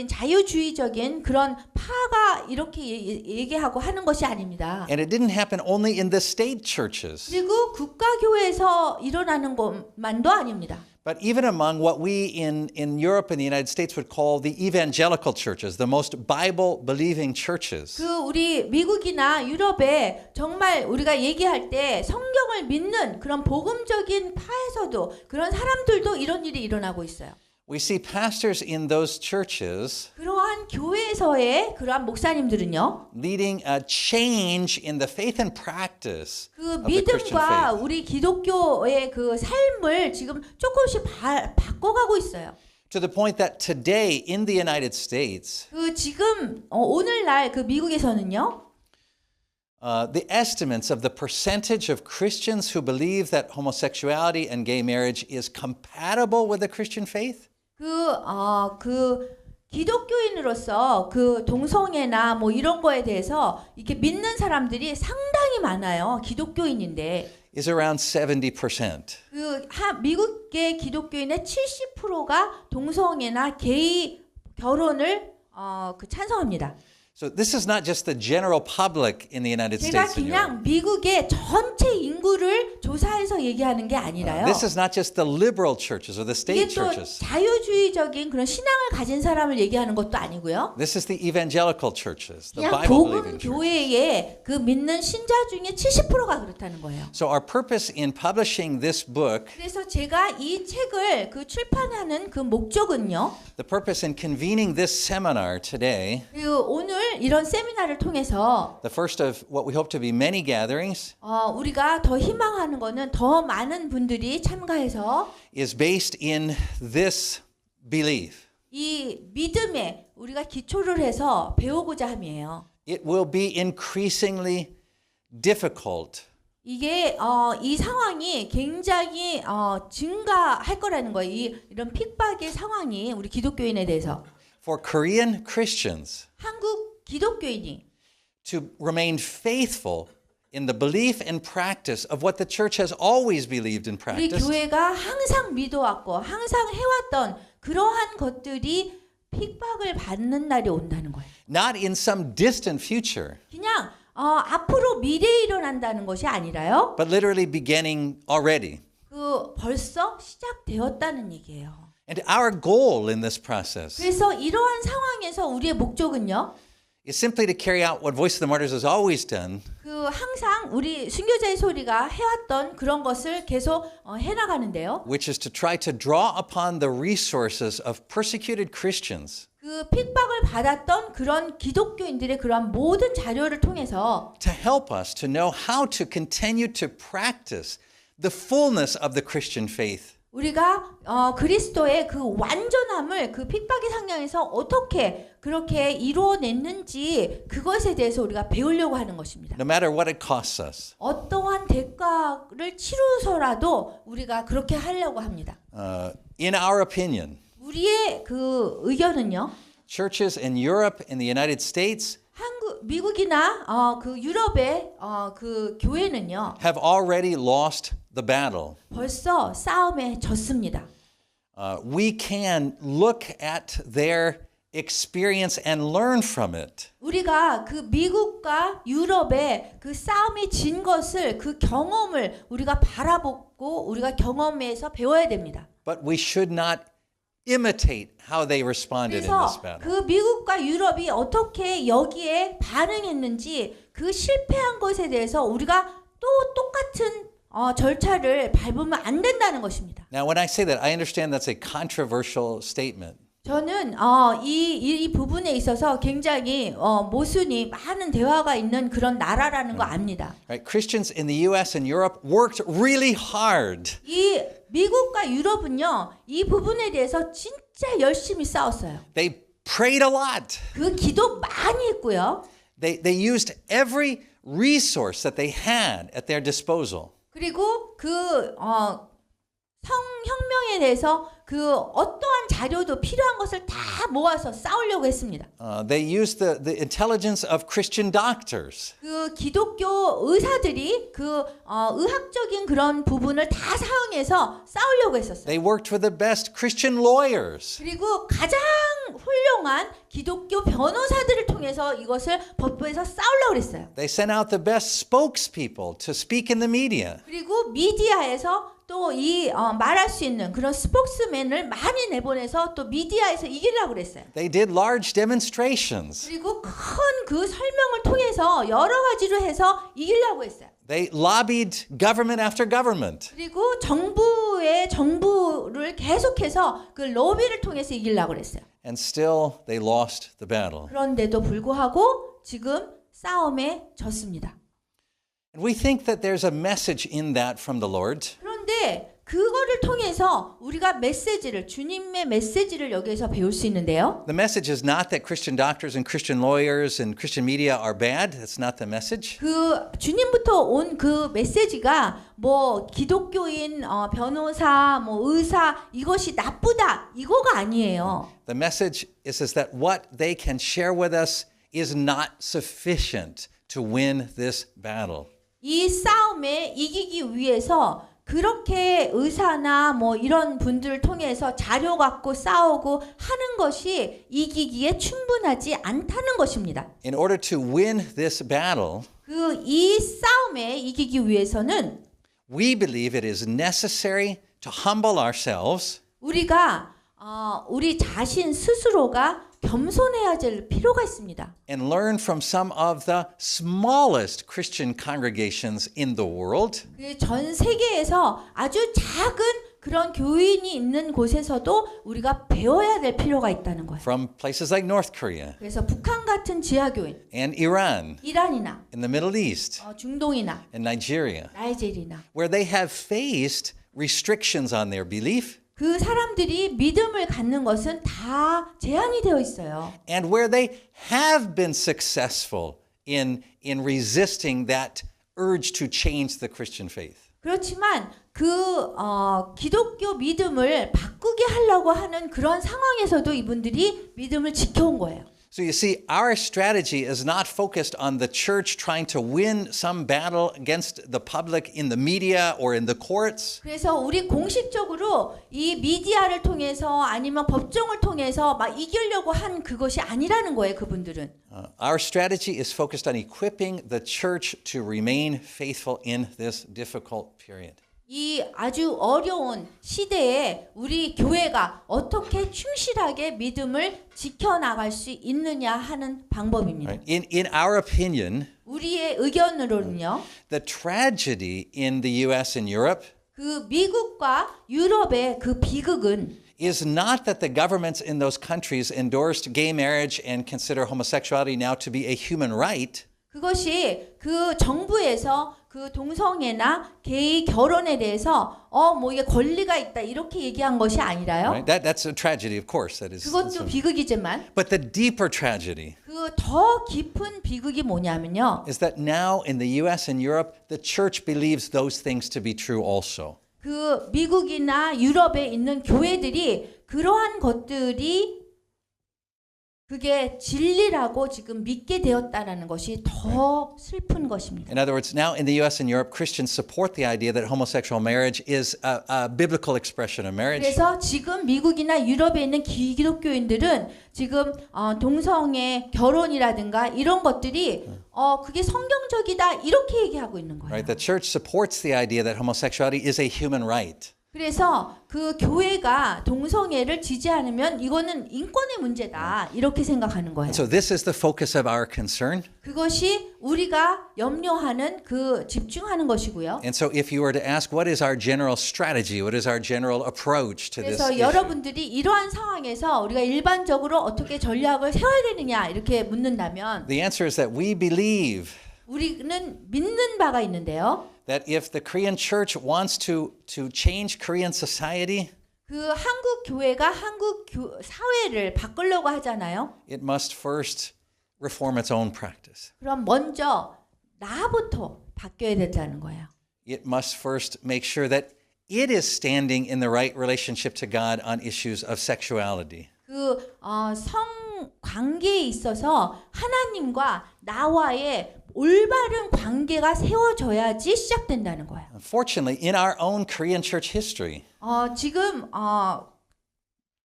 자유주의적인 그런 파가 이렇게 얘기하고 하는 것이 아닙니다. And it didn't happen only in the state churches. 그리고 국가교회에서 일어나는 것만도 아닙니다. But even among what we in Europe and the United States would call the Evangelical churches, the most Bible-believing churches. 그 우리 미국이나 유럽에 정말 우리가 얘기할 때 성경을 믿는 그런 복음적인 파에서도 그런 사람들도 이런 일이 일어나고 있어요. We see pastors in those churches 그러한 교회에서의 그러한 목사님들은요. leading a change in the faith and practice 그 of the Christian 믿음과 faith. 우리 기독교의 그 삶을 지금 조금씩 바꿔가고 있어요. To the point that today in the United States, 그 지금 오늘날 그 미국에서는요. The estimates of the percentage of Christians who believe that homosexuality and gay marriage is compatible with the Christian faith? 그 기독교인으로서 그 동성애나 뭐 이런 거에 대해서 이렇게 믿는 사람들이 상당히 많아요. 기독교인인데. Is around 70%. 미국의 기독교인의 70%가 동성애나 게이 결혼을 찬성합니다. So this is not just the general public in the United 제가 States and Europe. 그냥 미국의 전체 인구를 조사해서 얘기하는 게 아니라요. This is not just the liberal churches or the 이게 state 또 churches. 자유주의적인 그런 신앙을 가진 사람을 얘기하는 것도 아니고요. This is the evangelical churches, the 그냥 Bible 복음 believing churches. 교회에 그 믿는 신자 중에 70%가 그렇다는 거예요. So our purpose in publishing this book, 그래서 제가 이 책을 그 출판하는 그 목적은요. the purpose in convening this seminar today, 그리고 오늘 이런 세미나를 통해서 the first of what we hope to be many gatherings, 우리가 더 희망하는 거는 더 많은 분들이 참가해서 is based in this belief. 이 믿음에 우리가 기초를 해서 배우고자 함이에요. It will be increasingly difficult 이게 이 상황이 굉장히 증가할 거라는 거예요. 이런 핍박의 상황이 우리 기독교인에 대해서 for Korean Christians 한국 기독교인이 to remain faithful in the belief and practice of what the church has always believed and 우리 practiced. 교회가 항상 믿어왔고 항상 해왔던 그러한 것들이 핍박을 받는 날이 온다는 거예요. Not in some distant future, 그냥 앞으로 미래에 일어난다는 것이 아니라요. but literally beginning already. 그 벌써 시작되었다는 얘기예요. And our goal in this process 그래서 이러한 상황에서 우리의 목적은요. is simply to carry out what Voice of the Martyrs has always done, 그 항상 우리 순교자의 소리가 해왔던 그런 것을 계속 해나가는데요. which is to try to draw upon the resources of persecuted Christians 그 핍박을 받았던 그런 기독교인들의 그런 모든 자료를 통해서 to help us to know how to continue to practice the fullness of the Christian faith. 우리가 그리스도의 그 완전함을 그 핍박의 상황에서 어떻게 그렇게 이루어냈는지 그것에 대해서 우리가 배우려고 하는 것입니다. No matter what it costs us. 어떠한 대가를 치루서라도 우리가 그렇게 하려고 합니다. In our opinion, 우리의 그 의견은요. churches in Europe, in the United States, 미국이나 그 유럽의 그 교회는요. have already lost the battle. 벌써 싸움에 졌습니다. We can look at their experience and learn from it. 우리가 그 미국과 유럽의 그 싸움이 진 것을 그 경험을 우리가 바라보고 우리가 경험에서 배워야 됩니다. But we should not imitate how they responded in this 그래서 battle. 그 미국과 유럽이 어떻게 여기에 반응했는지 그 실패한 것에 대해서 우리가 또 똑같은 절차를 밟으면 안 된다는 것입니다. Now, when I say that, I understand that's a controversial statement. 저는 이 부분에 있어서 굉장히 모순이 많은 대화가 있는 그런 나라라는 거 압니다. Right? Christians in the U.S. and Europe worked really hard. 이 미국과 유럽은요, 이 부분에 대해서 진짜 열심히 싸웠어요. They prayed a lot. 그 기도 많이 했고요. They used every resource that they had at their disposal. 그리고 그 성혁명에 대해서 그 어떠한 자료도 필요한 것을 다 모아서 싸우려고 했습니다. They used the intelligence of Christian doctors. 그 기독교 의사들이 그 의학적인 그런 부분을 다 사용해서 싸우려고 했었어요. They worked with the best Christian lawyers. 그리고 가장 훌륭한 기독교 변호사들을 통해서 이것을 법부에서 싸우려고 했어요. They sent out the best spokespeople to speak in the media. 그리고 미디어에서 또 이 말할 수 있는 그런 스포크스맨을 많이 내보내서 또 미디어에서 이기려고 그랬어요. They did large demonstrations. 그리고 큰 그 설명을 통해서 여러 가지로 해서 이기려고 했어요. They lobbied government after government. 그리고 정부를 계속해서 그 로비를 통해서 이기려고 그랬어요. And still they lost the battle. 그런데도 불구하고 지금 싸움에 졌습니다. And we think that there's a message in that from the Lord. 그런데 그거를 통해서 우리가 메시지를 주님의 메시지를 여기에서 배울 수 있는데요. The message is not that Christian doctors and Christian lawyers and Christian media are bad. That's not the message. 그 주님부터 온 그 메시지가 뭐 기독교인, 변호사, 뭐 의사 이것이 나쁘다 이거가 아니에요. The message is that what they can share with us is not sufficient to win this battle. 이 싸움에 이기기 위해서 그렇게 의사나 뭐 이런 분들을 통해서 자료 갖고 싸우고 하는 것이 이기기에 충분하지 않다는 것입니다. In order to win this battle, 그 이 싸움에 이기기 위해서는 we believe it is necessary to humble ourselves 우리가 우리 자신 스스로가 겸손해야 될 필요가 있습니다. and learn from some of the smallest Christian congregations in the world. 전 세계에서 아주 작은 그런 교인이 있는 곳에서도 우리가 배워야 될 필요가 있다는 거예요. From places like North Korea 그래서 북한 같은 지하교인, and Iran, 이란이나 in the Middle East 중동이나 and Nigeria, 나이지리나 where they have faced restrictions on their belief 그 사람들이 믿음을 갖는 것은 다 제한이 되어 있어요. and where they have been successful in resisting that urge to change the Christian faith. 그렇지만 그 기독교 믿음을 바꾸게 하려고 하는 그런 상황에서도 이분들이 믿음을 지켜온 거예요. So you see, our strategy is not focused on the church trying to win some battle against the public in the media or in the courts. 그래서 우리 공식적으로 이 미디어를 통해서 아니면 법정을 통해서 막 이기려고 한 그것이 아니라는 거예요, 그분들은. Our strategy is focused on equipping the church to remain faithful in this difficult period. 이 아주 어려운 시대에 우리 교회가 어떻게 충실하게 믿음을 지켜나갈 수 있느냐 하는 방법입니다. In our opinion, 우리의 의견으로는요. the tragedy in the US and Europe 그 미국과 유럽의 그 비극은 is not that the governments in those countries endorsed gay marriage and consider homosexuality now to be a human right. 그것이 그 정부에서 그 동성애나 게이 결혼에 대해서 뭐 이게 권리가 있다 이렇게 얘기한 것이 아니라요. Right? That's a tragedy, of course. That is. 그것도 비극이지만 But the deeper tragedy 그 더 깊은 비극이 뭐냐면요. is that now in the US and Europe, the church believes those things to be true also. 그 미국이나 유럽에 있는 교회들이 그러한 것들이 그게 진리라고 지금 믿게 되었다라는 것이 더 슬픈 것입니다. In other words, now in the US and Europe, Christians support the idea that homosexual marriage is a biblical expression of marriage. 그래서 지금 미국이나 유럽에 있는 기독교인들은 지금 동성애 결혼이라든가 이런 것들이 그게 성경적이다 이렇게 얘기하고 있는 거예요. Right? The church supports the idea that homosexuality is a human right. 그래서 그 교회가 동성애를 지지하면 이거는 인권의 문제다 이렇게 생각하는 거예요. So this is the focus of our concern. 그것이 우리가 염려하는 그 집중하는 것이고요. And so if you were to ask what is our general strategy, what is our general approach to this 그래서 issue? 여러분들이 이러한 상황에서 우리가 일반적으로 어떻게 전략을 세워야 되느냐 이렇게 묻는다면 The answer is that we believe 우리는 믿는 바가 있는데요. that if the Korean church wants to change Korean society, 그 한국 교회가 한국 사회를 바꾸려고 하잖아요. it must first reform its own practice. 그럼 먼저 나부터 바뀌어야 된다는 거예요. It must first make sure that it is standing in the right relationship to God on issues of sexuality. 그 성 관계에 있어서 하나님과 나와의 올바른 관계가 세워져야지 시작된다는 거예요. Unfortunately, in our own Korean church history, 지금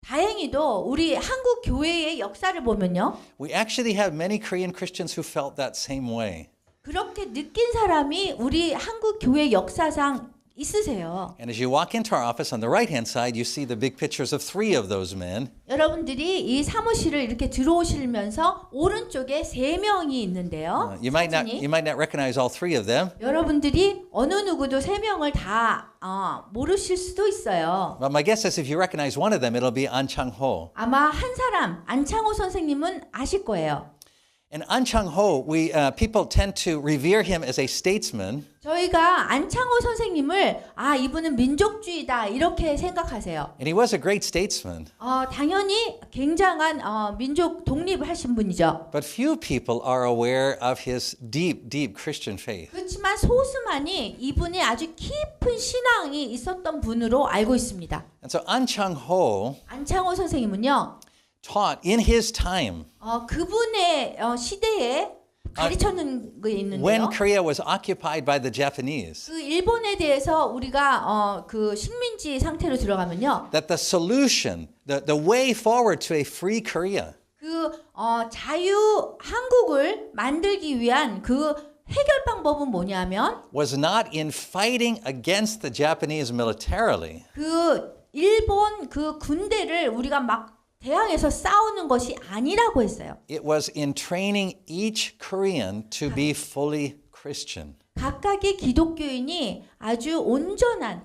다행히도 우리 한국 교회의 역사를 보면요. we actually have many Korean Christians who felt that same way. 그렇게 느낀 사람이 우리 한국 교회 역사상 있으세요. And as you walk into our office on the right-hand side, you see the big pictures of 3 of those men. 여러분들이 이 사무실을 이렇게 들어오시면서 오른쪽에 3명이 있는데요. You might not recognize all 3 of them. 여러분들이 어느 누구도 3명을 다 모르실 수도 있어요. But my guess is if you recognize one of them, it'll be An Chang-ho. 아마 한 사람 안창호 선생님은 아실 거예요. And An Chang-ho, people tend to revere him as a statesman. 저희가 안창호 선생님을 이분은 민족주의다 이렇게 생각하세요. And he was a great statesman. 당연히 굉장한 민족 독립을 하신 분이죠. But few people are aware of his deep, deep Christian faith. 그렇지만 소수만이 이분이 아주 깊은 신앙이 있었던 분으로 알고 있습니다. And so An Chang-ho 안창호 선생님은요. taught in his time 그분의 시대에 가르쳤는 게 있는데요. when Korea was occupied by the Japanese. 그 일본에 대해서 우리가 그 식민지 상태로 들어가면요. That the solution, the way forward to a free Korea 그 자유 한국을 만들기 위한 그 해결 방법은 뭐냐면 was not in fighting against the Japanese militarily. 그 일본 그 군대를 우리가 막 대항해서 싸우는 것이 아니라고 했어요. It was in training each Korean to be fully Christian. 각각의 기독교인이 아주 온전한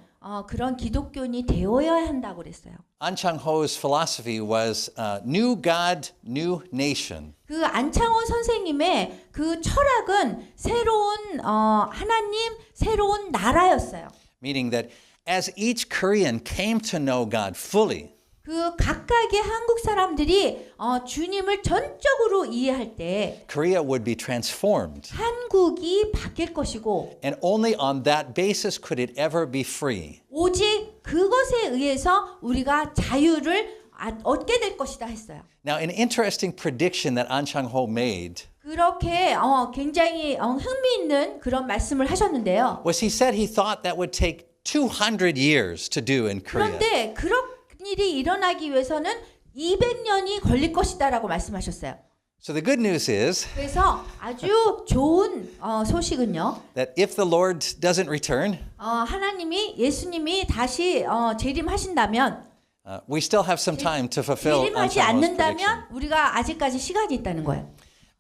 그런 기독교인이 되어야 한다고 그랬어요. An Chang-ho's philosophy was new God, new nation. 그 안창호 선생님의 그 철학은 새로운 하나님, 새로운 나라였어요. Meaning that as each Korean came to know God fully, 그 각각의 한국 사람들이 주님을 전적으로 이해할 때 Korea would be transformed. 한국이 바뀔 것이고 And only on that basis could it ever be free. 오직 그것에 의해서 우리가 자유를 얻게 될 것이다 했어요. Now, an interesting prediction that An Chang-ho made 그렇게 굉장히 흥미있는 그런 말씀을 하셨는데요. was he said he thought that would take 200 years to do in Korea. 그런데 그런 일이 일어나기 위해서는 200년이 걸릴 것이다라고 말씀하셨어요. So the good news is 그래서 아주 좋은 소식은요. that if the Lord doesn't return, 하나님이 예수님이 다시 재림하신다면 we still have some time to fulfill An 재림하지 Chang-ho's 않는다면 prediction. 우리가 아직까지 시간이 있다는 거예요.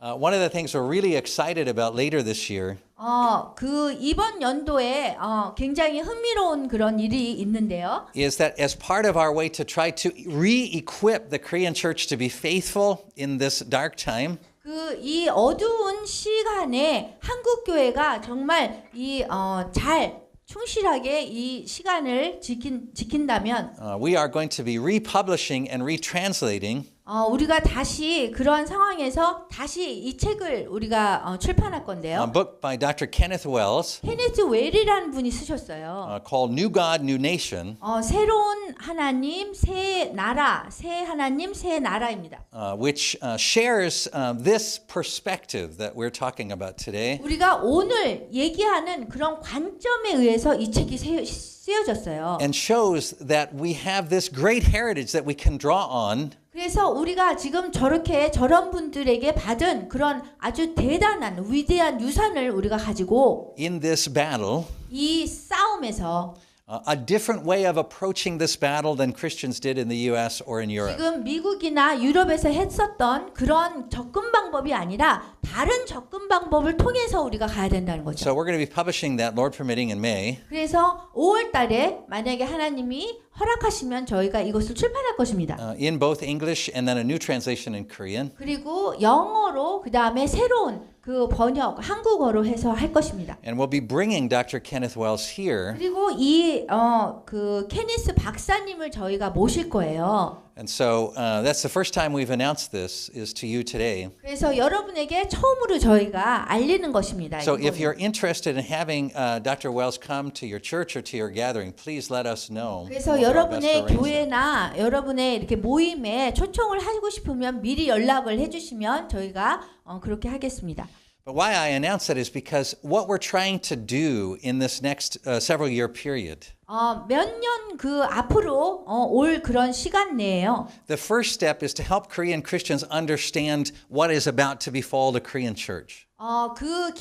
One of the things we're really excited about later this year 그 이번 연도에 굉장히 흥미로운 그런 일이 있는데요. is that as part of our way to try to re-equip the Korean church to be faithful in this dark time, 이 어두운 시간에 한국 교회가 정말 잘 충실하게 이 시간을 지킨다면 we are going to be republishing and retranslating 우리가 다시 그러한 상황에서 다시 이 책을 우리가 출판할 a 건데요. book by Dr. Kenneth Wells 케네스 웰이라는 분이 쓰셨어요. called New God, New Nation, 새로운 하나님, 새 나라, 새 하나님, 새 나라입니다. which shares this perspective that we're talking about today. 우리가 오늘 얘기하는 그런 관점에 의해서 이 책이 쓰여졌어요. And shows that we have this great heritage that we can draw on. 그래서 우리가 지금 저런 분들에게 받은 그런 아주 대단한 위대한 유산을 우리가 가지고 In this battle, 이 싸움에서 a different way of approaching this battle than Christians did in the U.S. or in Europe. 지금 미국이나 유럽에서 했었던 그런 접근 방법이 아니라 다른 접근 방법을 통해서 우리가 가야 된다는 거죠. So we're going to be publishing that, Lord permitting, in May. 그래서 5월 달에 만약에 하나님이 허락하시면 저희가 이것을 출판할 것입니다. In both English and then a new translation in Korean. 그리고 영어로 그 다음에 새로운 그 번역 한국어로 해서 할 것입니다. And we'll be bringing Dr. Kenneth Wells here. 그리고 그 케니스 박사님을 저희가 모실 거예요. And so that's the first time we've announced this is to you today. 그래서 여러분에게 처음으로 저희가 알리는 것입니다. So 이거는. if you're interested in having Dr. Wells come to your church or to your gathering, please let us know. 그래서 We'll do our best to 여러분의 arrange that. 교회나 여러분의 이렇게 모임에 초청을 하고 싶으면 미리 연락을 해주시면 저희가 그렇게 하겠습니다. But why I announce that is because what we're trying to do in this next several year period. 몇 년 그 앞으로 올 그런 시간 내에요. The first step is to help Korean Christians understand what is about to befall the Korean church. 그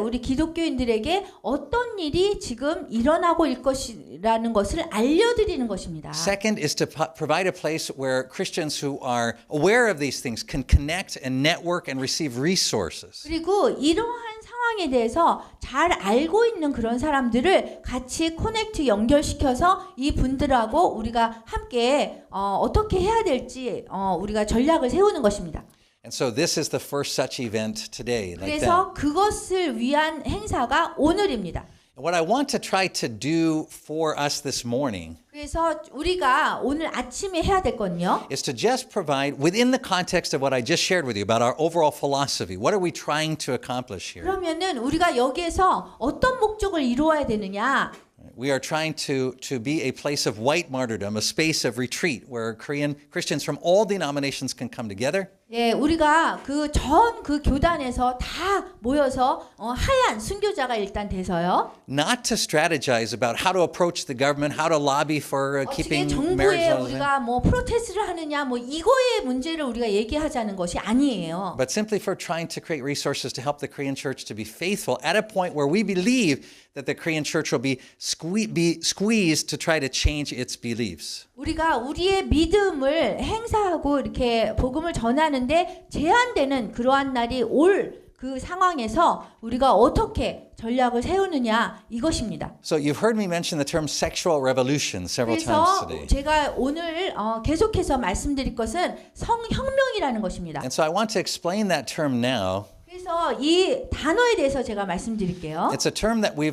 우리 기독교인들에게 어떤 일이 지금 일어나고 있을 것이라는 것을 알려드리는 것입니다. Second is to provide a place where Christians who are aware of these things can connect and network and receive resources. 그리고 이러한 상황에 대해서 잘 알고 있는 그런 사람들을 같이 커넥트 연결시켜서 이 분들하고 우리가 함께 어떻게 해야 될지 우리가 전략을 세우는 것입니다. And so this is the first such event today. Like 그래서 그것을 위한 행사가 오늘입니다. What I want to try to do for us this morning 그래서 우리가 오늘 아침에 해야 될 건요. is to just provide, within the context of what I just shared with you about our overall philosophy, what are we trying to accomplish here? 그러면은 우리가 여기에서 어떤 목적을 이루어야 되느냐? We are trying to be a place of white martyrdom, a space of retreat where Korean Christians from all denominations can come together. 예, 우리가 그 전 그 교단에서 다 모여서 하얀 순교자가 일단 돼서요. Not to strategize about how to approach the government, how to lobby for 어떻게 keeping 정부에 marriage laws. 우리가 뭐 프로테스트를 하느냐 뭐 이거의 문제를 우리가 얘기하자는 것이 아니에요. But simply for trying to create resources to help the Korean church to be faithful at a point where we believe that the Korean church will be squeezed to try to change its beliefs. 우리가 우리의 믿음을 행사하고 이렇게 복음을 전하는데 제한되는 그러한 날이 올 그 상황에서 우리가 어떻게 전략을 세우느냐 이것입니다. So you've heard me mention the term sexual revolution several times 그래서 today. 제가 오늘 계속해서 말씀드릴 것은 성혁명이라는 것입니다. And so I want to explain that term now. 그래서 이 단어에 대해서 제가 말씀드릴게요. It's a term that we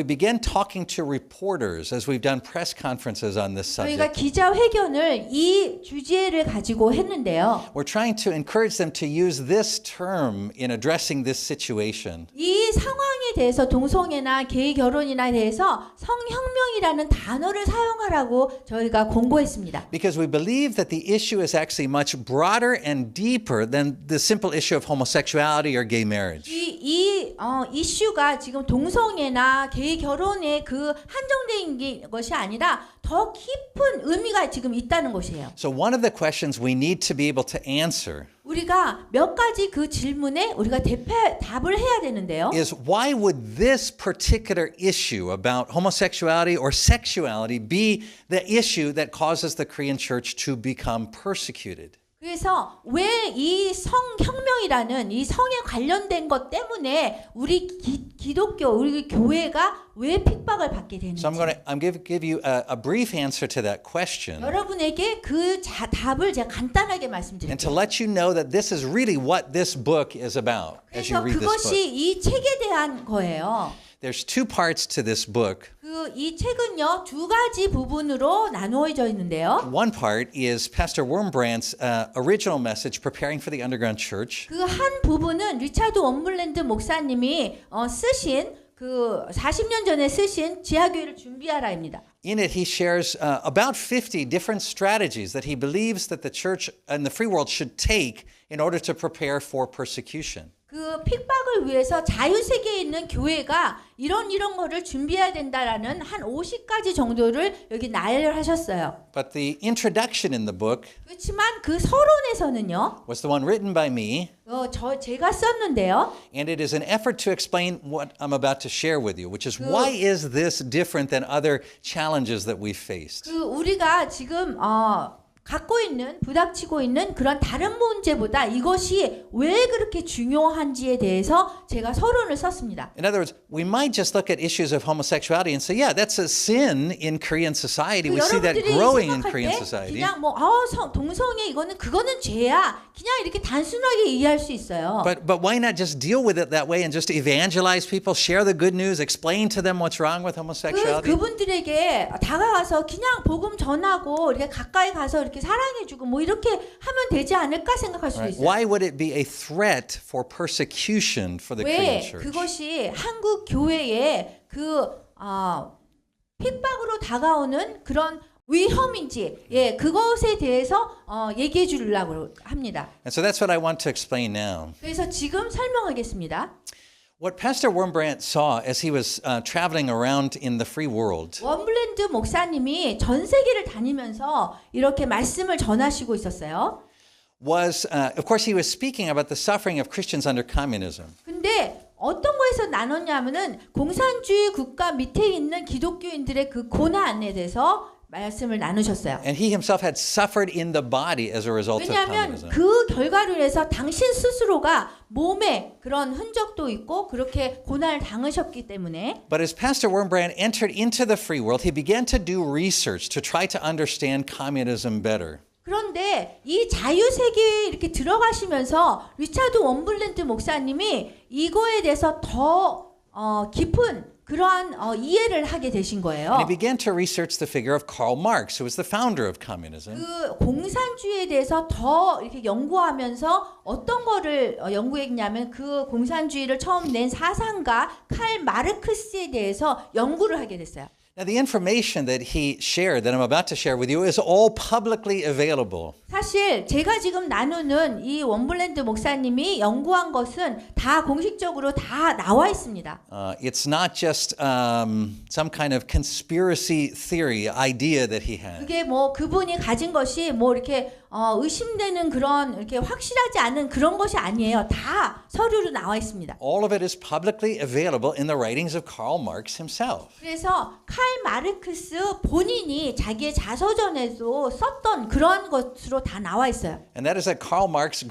began talking to reporters as we've done press conferences on this 저희가 subject. 기자회견을 이 주제를 가지고 했는데요. We're trying to encourage them to use this term in addressing this situation. 이 상황에 대해서 동성애나 게이 결혼이나 대해서 성혁명이라는 단어를 사용하라고 저희가 공고했습니다. Because we believe that the issue is actually much broader and deeper than the simple issue of homosexuality or gay marriage. 이 이슈가 지금 동성애나 게이 결혼에 그 한정된 것이 아니라 더 깊은 의미가 지금 있다는 것이에요. So one of the questions we need to be able to answer 우리가 몇 가지 그 질문에 우리가 답을 해야 되는데요. is why would this particular issue about homosexuality or sexuality be the issue that causes the Korean church to become persecuted? 그래서 왜 이 성혁명이라는 이 성에 관련된 것 때문에 우리 기독교, 우리 교회가 왜 핍박을 받게 되는지. So I'm going to give you a brief answer to that question. 여러분에게 그 답을 제가 간단하게 And 말씀드릴게요. to let you know that this is really what this book is about as you 그래서 read this book. 그것이 이 책에 대한 거예요. There's two parts to this book. 이 책은요 두 가지 부분으로 나누어져 있는데요. One part is Pastor Wurmbrand's original message, Preparing for the Underground Church. 그 한 부분은 리차드 원블랜드 목사님이 쓰신 그 40년 전에 쓰신 지하교회를 준비하라입니다. In it, he shares about 50 different strategies that he believes that the church and the free world should take in order to prepare for persecution. 그 핍박을 위해서 자유세계에 있는 교회가 이런 거를 준비해야 된다라는 한 50가지 정도를 여기 나열하셨어요. But the introduction in the book 그렇지만 그 서론에서는요. was the one written by me, 제가 썼는데요. and it is an effort to explain what I'm about to share with you, which is why is this different than other challenges that we've faced? 그 우리가 지금 갖고 있는 부닥치고 있는 그런 다른 문제보다 이것이 왜 그렇게 중요한지에 대해서 제가 서론을 썼습니다. In other words, we might just look at issues of homosexuality and say, yeah, that's a sin in Korean society. We see that growing in Korean society. 그냥 동성애 그거는 죄야. 그냥 이렇게 단순하게 이해할 수 있어요. But why not just deal with it that way and just evangelize people, share the good news, explain to them what's wrong with homosexuality? 그분들에게 다가가서 그냥 복음 전하고 이렇게 가까이 가서 이렇게 사랑해주고 뭐 이렇게 하면 되지 않을까 생각할 수도 있어요. Why would it be a threat for persecution for the Korean 왜 church? 그것이 한국 교회의 그 핍박으로 다가오는 그런 위험인지 그것에 대해서 얘기해 주려고 합니다. And so that's what I want to explain now. 그래서 지금 설명하겠습니다. What Pastor Wurmbrand saw as he was traveling around in the free world 원블랜드 목사님이 전 세계를 다니면서 이렇게 말씀을 전하시고 있었어요. was, of course, he was speaking about the suffering of Christians under communism. 근데 어떤 거에서 나눴냐면은 공산주의 국가 밑에 있는 기독교인들의 그 고난에 대해서 말씀을 나누셨어요. And he himself had suffered in the body as a result of 왜냐하면 communism. 그 결과로 인해서 당신 스스로가 몸에 그런 흔적도 있고 그렇게 고난을 당하셨기 때문에. But as Pastor Wurmbrand entered into the free world, he began to do research to try to understand communism better. 그런데 이 자유세계에 이렇게 들어가시면서 리차드 원블랜드 목사님이 이거에 대해서 더 깊은 그러한 이해를 하게 되신 거예요. And he began to research the figure of Karl Marx, who was the founder of communism. 그 공산주의에 대해서 더 이렇게 연구하면서 어떤 거를 연구했냐면 그 공산주의를 처음 낸 사상가 칼 마르크스에 대해서 연구를 하게 됐어요. Now, the information that he shared, that I'm about to share with you, is all publicly available. 사실 제가 지금 나누는 이 원블랜드 목사님이 연구한 것은 다 공식적으로 다 나와 있습니다. It's not just some kind of conspiracy theory idea that he had. 그게 뭐 그분이 가진 것이 뭐 이렇게 의심되는 그런 이렇게 확실하지 않은 그런 것이 아니에요. 다 서류로 나와 있습니다. All of it is publicly available in the writings of Karl Marx himself. 그래서 칼 마르크스 본인이 자기의 자서전에도 썼던 그런 것으로 다 나와 있어요. And that is that Karl Marx